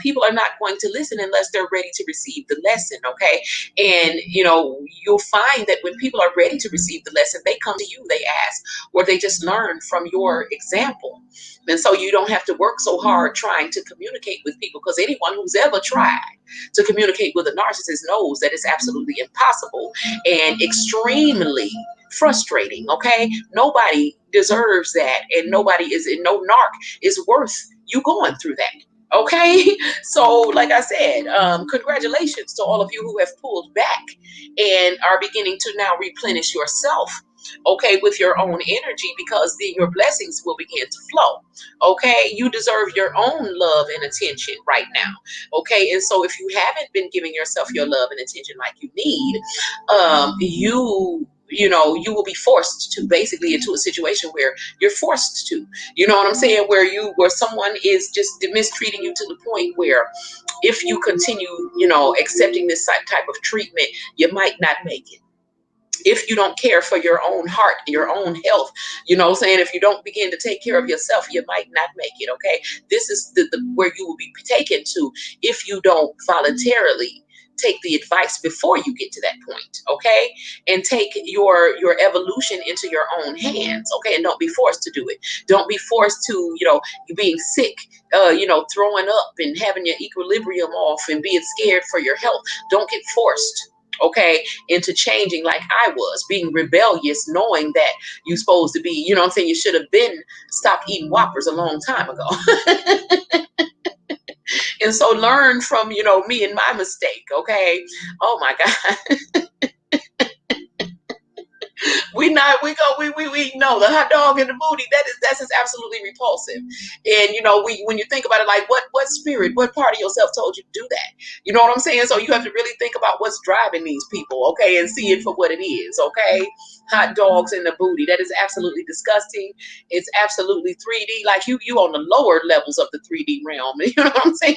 people are not going to listen unless they're ready to receive the lesson. Okay, and you'll find that when people are ready to receive the lesson, they come to you, they ask, or they just learn from your example. And so you don't have to work so hard trying to communicate with people, because anyone who's ever tried to communicate with a narcissist knows that it's absolutely impossible and extremely frustrating. Okay, nobody deserves that, and no narc is worth you going through that. Okay, so like I said, congratulations to all of you who have pulled back and are beginning to now replenish yourself okay, with your own energy, because then your blessings will begin to flow. Okay, you deserve your own love and attention right now. Okay, and so if you haven't been giving yourself your love and attention like you need, you will be forced to, basically, into a situation where you're forced to, you know what I'm saying, where someone is just mistreating you to the point where if you continue, accepting this type of treatment, you might not make it. If you don't care for your own heart, your own health, saying, if you don't begin to take care of yourself, you might not make it. Okay, this is the where you will be taken to if you don't voluntarily take the advice before you get to that point. Okay, and take your evolution into your own hands. Okay, and don't be forced to do it. Don't be forced to, being sick, throwing up and having your equilibrium off and being scared for your health. Don't get forced, okay, into changing like I was, being rebellious, knowing that you're supposed to be, you should have been stopped eating Whoppers a long time ago. And so learn from, me and my mistake, okay? Oh my God. We know the hot dog and the booty, that's just absolutely repulsive. And when you think about it, like what spirit, what part of yourself told you to do that? You know what I'm saying? So you have to really think about what's driving these people, okay, and see it for what it is, okay? Hot dogs and the booty, that is absolutely disgusting. It's absolutely 3D, like you on the lower levels of the 3D realm. You know what I'm saying?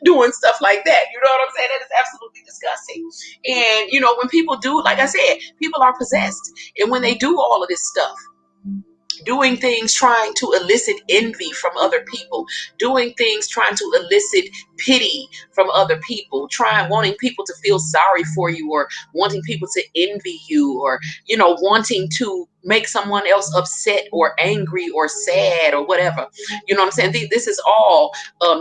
Doing stuff like that, you know what I'm saying? That is absolutely disgusting. And when people do, like I said, people are possessed. And when they do all of this stuff, doing things trying to elicit envy from other people, doing things trying to elicit pity from other people, wanting people to feel sorry for you, or wanting people to envy you, or wanting to make someone else upset or angry or sad or whatever. You know what I'm saying? This is all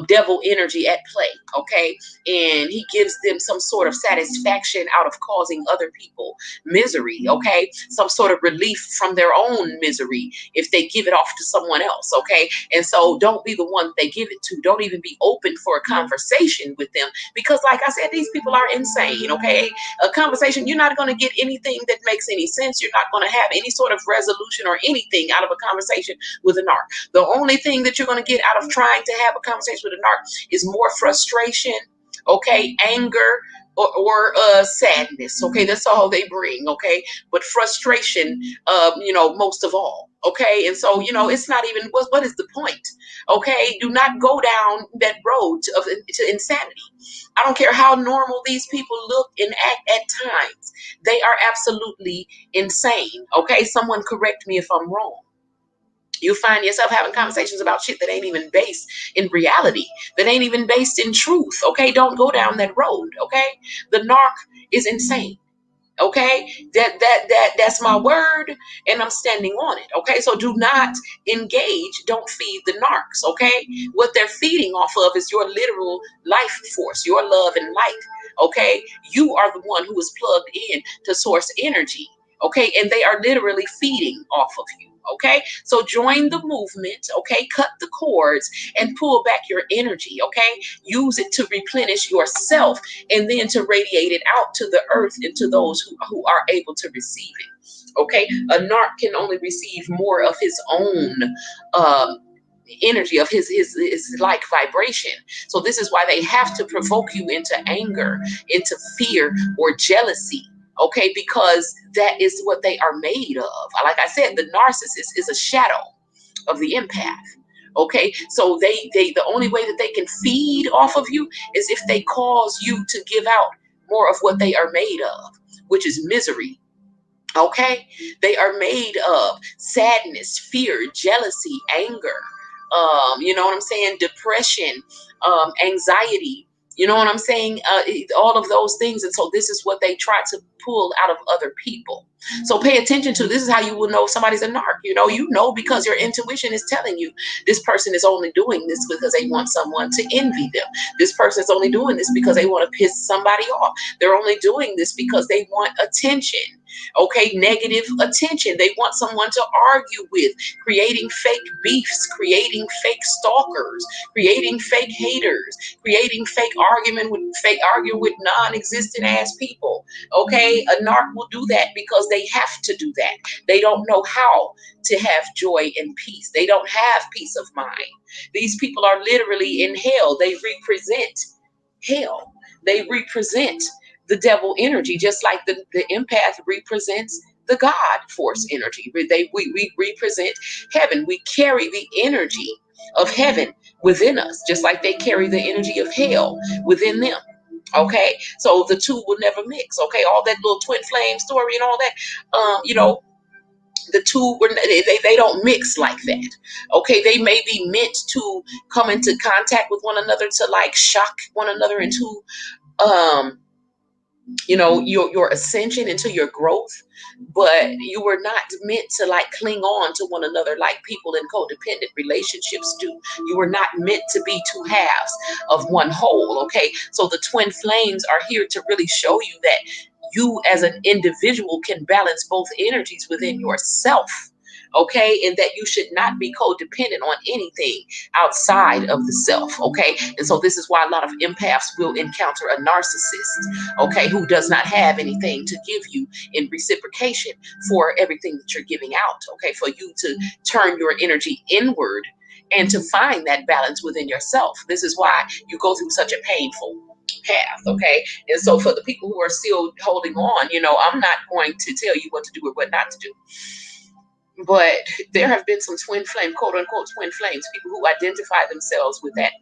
devil energy at play, okay? And he gives them some sort of satisfaction out of causing other people misery, okay? Some sort of relief from their own misery if they give it off to someone else, okay? And so don't be the one that they give it to. Don't even be open for a conversation with them, because like I said, these people are insane, okay? A conversation, you're not going to get anything that makes any sense. You're not going to have any sort of resolution or anything out of a conversation with a narc. The only thing that you're going to get out of trying to have a conversation with a narc is more frustration, okay, anger, or sadness, okay? That's all they bring, okay? But frustration, most of all, okay? And so, it's not even, what is the point, okay? Do not go down that road to insanity. I don't care how normal these people look and act at times. They are absolutely insane, okay? Someone correct me if I'm wrong. You find yourself having conversations about shit that ain't even based in reality, that ain't even based in truth, okay? Don't go down that road, okay? The narc is insane, okay? That's my word, and I'm standing on it, okay? So do not engage. Don't feed the narcs, okay? What they're feeding off of is your literal life force, your love and light, okay? You are the one who is plugged in to source energy, okay? And they are literally feeding off of you. Okay, so join the movement, okay? Cut the cords and pull back your energy, okay? Use it to replenish yourself and then to radiate it out to the earth and to those who are able to receive it, okay? A narc can only receive more of his own energy, of his like vibration. So this is why they have to provoke you into anger, into fear, or jealousy, okay? Because that is what they are made of. Like I said, the narcissist is a shadow of the empath. Okay, so they the only way that they can feed off of you is if they cause you to give out more of what they are made of, which is misery. Okay, they are made of sadness, fear, jealousy, anger. You know what I'm saying? Depression, anxiety. You know what I'm saying? All of those things. And so this is what they try to pull out of other people. So pay attention to this. Is how you will know if somebody's a narc. You know because your intuition is telling you this person is only doing this because they want someone to envy them. This person is only doing this because they want to piss somebody off. They're only doing this because they want attention. Okay, negative attention. They want someone to argue with, creating fake beefs, creating fake stalkers, creating fake haters, creating arguing with non-existent ass people. Okay, a narc will do that because they have to do that. They don't know how to have joy and peace. They don't have peace of mind. These people are literally in hell. They represent hell. They represent the devil energy, just like the empath represents the God force energy. We represent heaven. We carry the energy of heaven within us, just like they carry the energy of hell within them. Okay, so the two will never mix. Okay, all that little twin flame story and all that, the two were they don't mix like that. Okay, they may be meant to come into contact with one another to like shock one another into um your ascension, into your growth, but you were not meant to like cling on to one another like people in codependent relationships do. You were not meant to be two halves of one whole. Okay, so the twin flames are here to really show you that you as an individual can balance both energies within yourself. Okay, and that you should not be codependent on anything outside of the self. Okay, and so this is why a lot of empaths will encounter a narcissist, okay, who does not have anything to give you in reciprocation for everything that you're giving out. Okay, for you to turn your energy inward and to find that balance within yourself. This is why you go through such a painful path. Okay, and so for the people who are still holding on, I'm not going to tell you what to do or what not to do. But there have been some twin flame, quote unquote twin flames, people who identify themselves with that,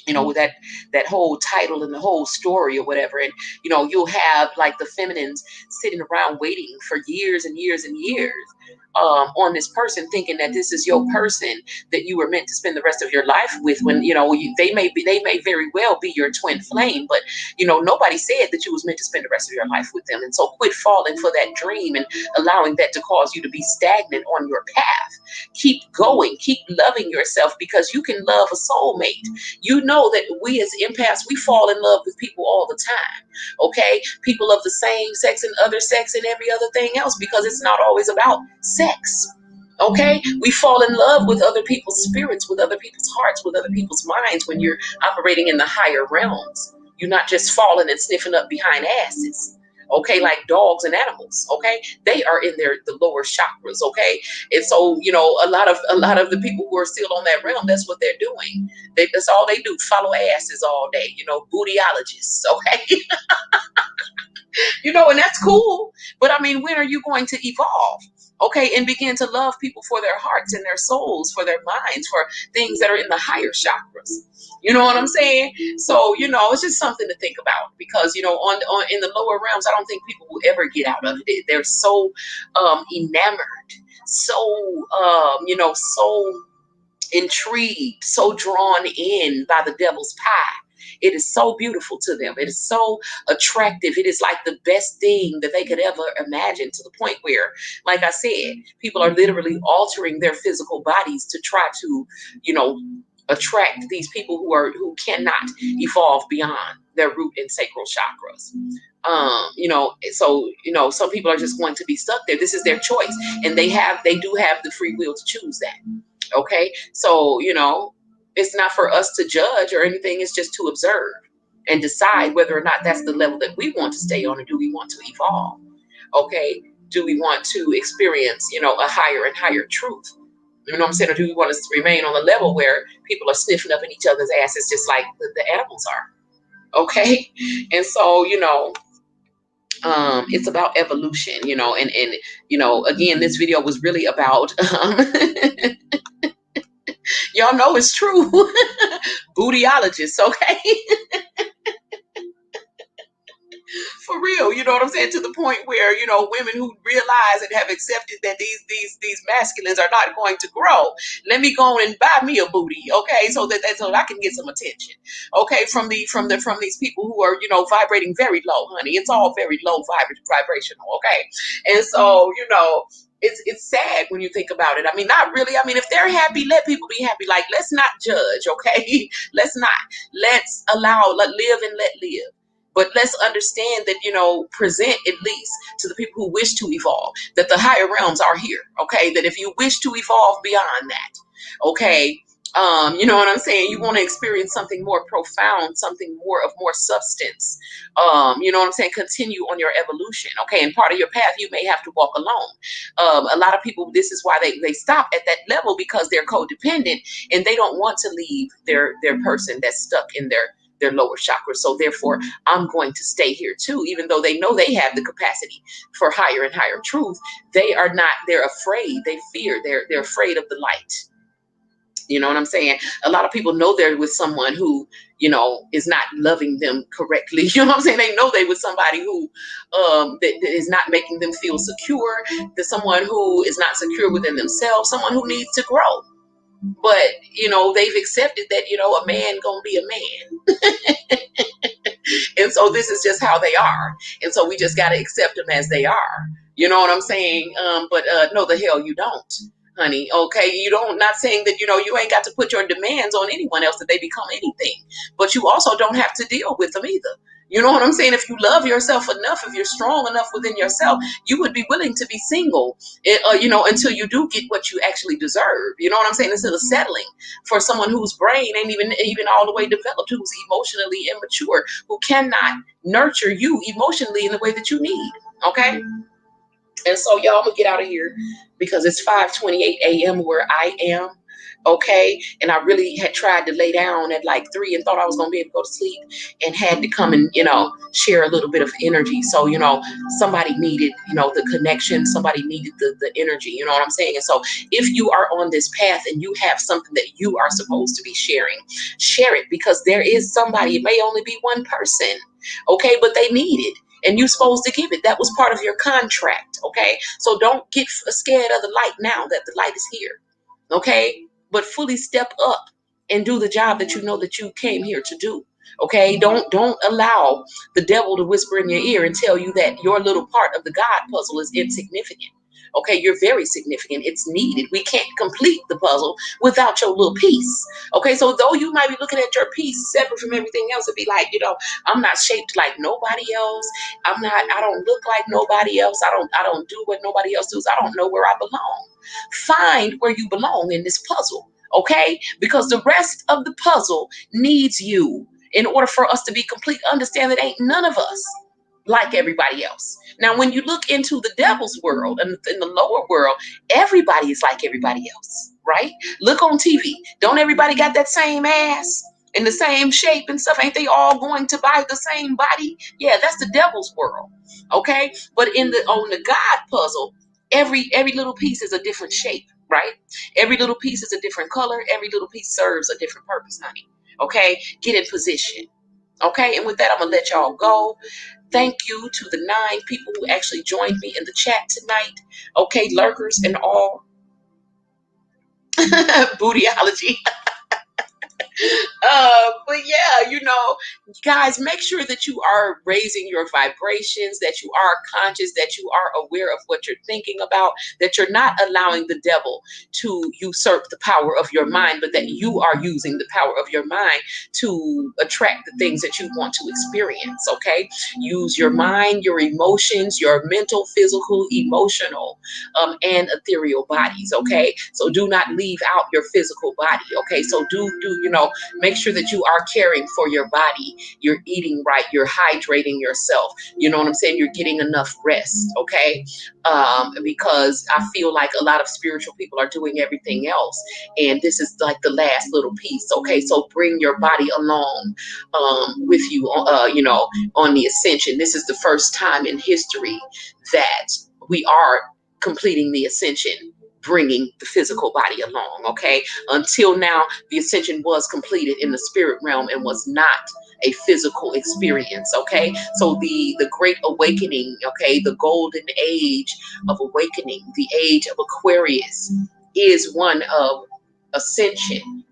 with that whole title and the whole story or whatever. And you'll have like the feminines sitting around waiting for years and years and years on this person, thinking that this is your person that you were meant to spend the rest of your life with, when they may very well be your twin flame, but nobody said that you was meant to spend the rest of your life with them. And so quit falling for that dream and allowing that to cause you to be stagnant on your path. Keep going, keep loving yourself, because you can love a soulmate. That we as empaths, we fall in love with people all the time. Okay, people of the same sex and other sex and every other thing else, because it's not always about sex. Okay, we fall in love with other people's spirits, with other people's hearts, with other people's minds when you're operating in the higher realms. You're not just falling and sniffing up behind asses. Okay, like dogs and animals. Okay, they are in the lower chakras. Okay, and so a lot of the people who are still on that realm, that's what they're doing. That's all they do, follow asses all day. Bootyologists. Okay, and that's cool. But I mean, when are you going to evolve? Okay, and begin to love people for their hearts and their souls, for their minds, for things that are in the higher chakras. You know what I'm saying? So, it's just something to think about, because, on in the lower realms, I don't think people will ever get out of it. They're so enamored, so, so intrigued, so drawn in by the devil's pie. It is so beautiful to them. It is so attractive. It is like the best thing that they could ever imagine, to the point where, like I said, people are literally altering their physical bodies to try to, attract these people who cannot evolve beyond their root and sacral chakras. So some people are just going to be stuck there. This is their choice, and they do have the free will to choose that. Okay, so it's not for us to judge or anything. It's just to observe and decide whether or not that's the level that we want to stay on, or do we want to evolve? Okay, do we want to experience a higher and higher truth? You know what I'm saying? Or do we want to remain on the level where people are sniffing up in each other's asses just like the animals are? Okay, and so it's about evolution, and again, this video was really about y'all know it's true. Bootyologists, okay? For real, you know what I'm saying? To the point where, women who realize and have accepted that these masculines are not going to grow. Let me go on and buy me a booty, okay? So so I can get some attention. Okay, from these people who are, vibrating very low, honey. It's all very low vibrational, okay? And so, it's sad when you think about it. I mean, not really. I mean, if they're happy, let people be happy. Like, let's not judge, okay? Let's allow, let live and let live. But let's understand that, present at least to the people who wish to evolve, that the higher realms are here. Okay. That if you wish to evolve beyond that, okay, you know what I'm saying? You want to experience something more profound, something more substance. You know what I'm saying? Continue on your evolution. Okay. And part of your path, you may have to walk alone. A lot of people, this is why they stop at that level, because they're codependent and they don't want to leave their person that's stuck in their lower chakra. So therefore, I'm going to stay here too, even though they know they have the capacity for higher and higher truth. They are not, they're afraid, they fear, they're afraid of the light. You know what I'm saying? A lot of people know they're with someone who, is not loving them correctly. You know what I'm saying? They know they with somebody who that is not making them feel secure. There's someone who is not secure within themselves, someone who needs to grow. But, they've accepted that, a man gonna be a man. And so this is just how they are. And so we just got to accept them as they are. You know what I'm saying? But no, the hell you don't, honey. Okay. You don't, not saying that, you ain't got to put your demands on anyone else that they become anything, but you also don't have to deal with them either. You know what I'm saying? If you love yourself enough, if you're strong enough within yourself, you would be willing to be single, until you do get what you actually deserve. You know what I'm saying? Instead of settling for someone whose brain ain't even all the way developed, who's emotionally immature, who cannot nurture you emotionally in the way that you need. Okay. And so, y'all, I'm gonna get out of here because it's 5:28 a.m. where I am. Okay. And I really had tried to lay down at like 3 and thought I was gonna be able to go to sleep, and had to come and, share a little bit of energy. So, somebody needed, the connection, somebody needed the energy, you know what I'm saying? And so if you are on this path and you have something that you are supposed to be sharing, share it, because there is somebody, it may only be one person, okay, but they need it. And you're supposed to give it. That was part of your contract. Okay. So don't get scared of the light now that the light is here. Okay. But fully step up and do the job that you know that you came here to do. Okay. Don't allow the devil to whisper in your ear and tell you that your little part of the God puzzle is insignificant. Okay, you're very significant. It's needed. We can't complete the puzzle without your little piece. Okay, so though you might be looking at your piece separate from everything else, and be like, I'm not shaped like nobody else. I don't look like nobody else. I don't do what nobody else does. I don't know where I belong. Find where you belong in this puzzle. Okay, because the rest of the puzzle needs you in order for us to be complete. Understand that ain't none of us like everybody else. Now, when you look into the devil's world and in the lower world, everybody is like everybody else, right? Look on TV. Don't everybody got that same ass and the same shape and stuff? Ain't they all going to buy the same body? Yeah, that's the devil's world. Okay. But on the God puzzle, every little piece is a different shape, right? Every little piece is a different color. Every little piece serves a different purpose, honey. Okay. Get in position. Okay. And with that, I'm gonna let y'all go. Thank you to the 9 people who actually joined me in the chat tonight. Okay, lurkers and all. Bootyology. But yeah, guys, make sure that you are raising your vibrations, that you are conscious, that you are aware of what you're thinking about, that you're not allowing the devil to usurp the power of your mind, but that you are using the power of your mind to attract the things that you want to experience. Okay, use your mind, your emotions, your mental, physical, emotional, and ethereal bodies. Okay, so do not leave out your physical body. Okay, so do make sure that you are caring for your body. You're eating right. You're hydrating yourself. You know what I'm saying? You're getting enough rest. Okay. Because I feel like a lot of spiritual people are doing everything else. And this is like the last little piece. Okay. So bring your body along, with you, on the ascension. This is the first time in history that we are completing the ascension, bringing the physical body along. Okay. Until now, the ascension was completed in the spirit realm and was not a physical experience. Okay. So the great awakening, okay, the golden age of awakening, the age of Aquarius, is one of ascension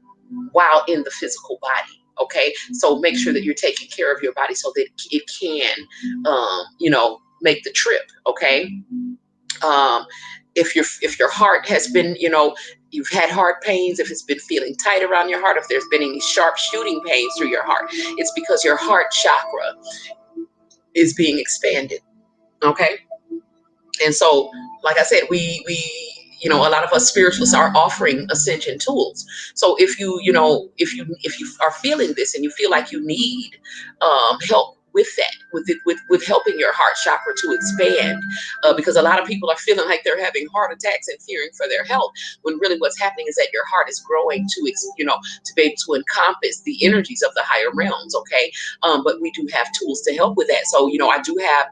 while in the physical body. Okay. So make sure that you're taking care of your body so that it can, make the trip. Okay. If your heart has been, you've had heart pains, if it's been feeling tight around your heart, if there's been any sharp shooting pains through your heart, it's because your heart chakra is being expanded. Okay. And so, like I said, a lot of us spiritualists are offering ascension tools. So if you are feeling this and you feel like you need help with that, with helping your heart chakra to expand, because a lot of people are feeling like they're having heart attacks and fearing for their health, when really what's happening is that your heart is growing to be able to encompass the energies of the higher realms. Okay. But we do have tools to help with that. So I do have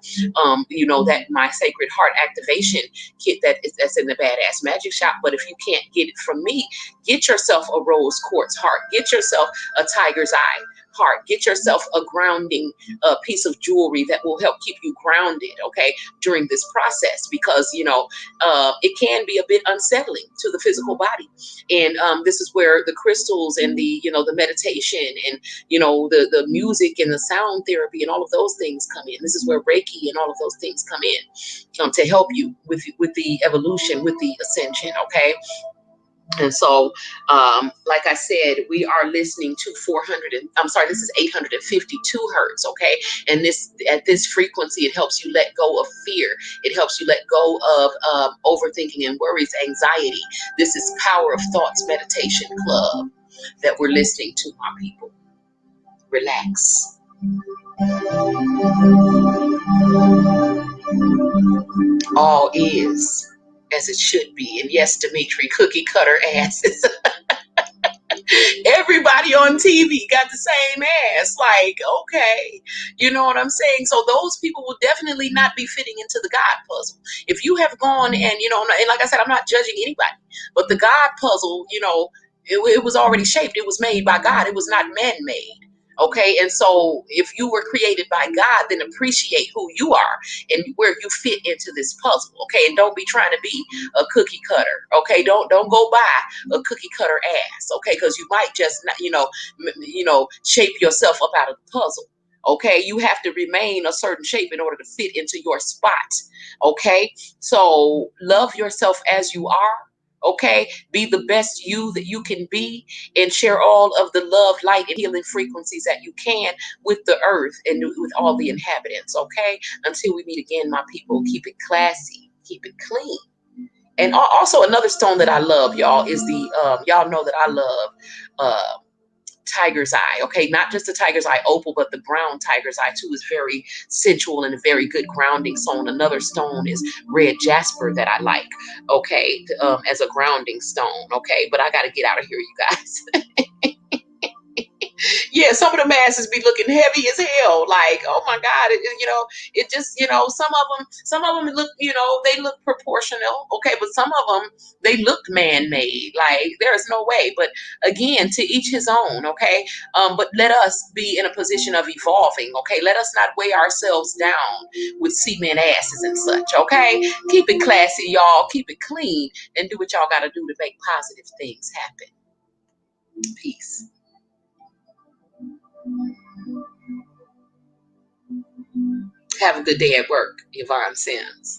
that my sacred heart activation kit that's in the Badass Magic Shop. But if you can't get it from me, get yourself a rose quartz heart, get yourself a tiger's eye heart, get yourself a grounding piece of jewelry that will help keep you grounded, okay, during this process, because it can be a bit unsettling to the physical body. And this is where the crystals and the meditation and the music and the sound therapy and all of those things come in. This is where Reiki and all of those things come in, to help you with the evolution, with the ascension. Okay. And so, like I said, we are listening to 400 and I'm sorry, this is 852 hertz. Okay. And at this frequency, it helps you let go of fear. It helps you let go of overthinking and worries, anxiety. This is Power of Thoughts Meditation Club that we're listening to, my people. Relax. All is as it should be. And yes, Dimitri, cookie cutter asses. Everybody on TV got the same ass. Like, okay, you know what I'm saying? So those people will definitely not be fitting into the God puzzle. If you have gone and like I said, I'm not judging anybody, but the God puzzle, it was already shaped. It was made by God. It was not man-made. Okay, and so if you were created by God, then appreciate who you are and where you fit into this puzzle. Okay, and don't be trying to be a cookie cutter. Okay, don't go buy a cookie cutter ass. Okay, because you might just shape yourself up out of the puzzle. Okay, you have to remain a certain shape in order to fit into your spot. Okay, so love yourself as you are. Okay, be the best you that you can be, and share all of the love, light, and healing frequencies that you can with the earth and with all the inhabitants. Okay, until we meet again, my people, keep it classy, keep it clean. And also another stone that I love, y'all, is y'all know that I love tiger's eye. Okay, not just the tiger's eye opal, but the brown tiger's eye too is very sensual and a very good grounding stone. Another stone is red jasper that I like. Okay, as a grounding stone. Okay, but I got to get out of here, you guys. Yeah, some of the masses be looking heavy as hell. Like, oh my God, it just, some of them look, they look proportional. Okay, but some of them, they look man-made. Like, there's no way. But again, to each his own. Okay, but let us be in a position of evolving. Okay, let us not weigh ourselves down with cement asses and such. Okay, keep it classy, y'all. Keep it clean, and do what y'all got to do to make positive things happen. Peace. Have a good day at work, Yvonne Sims.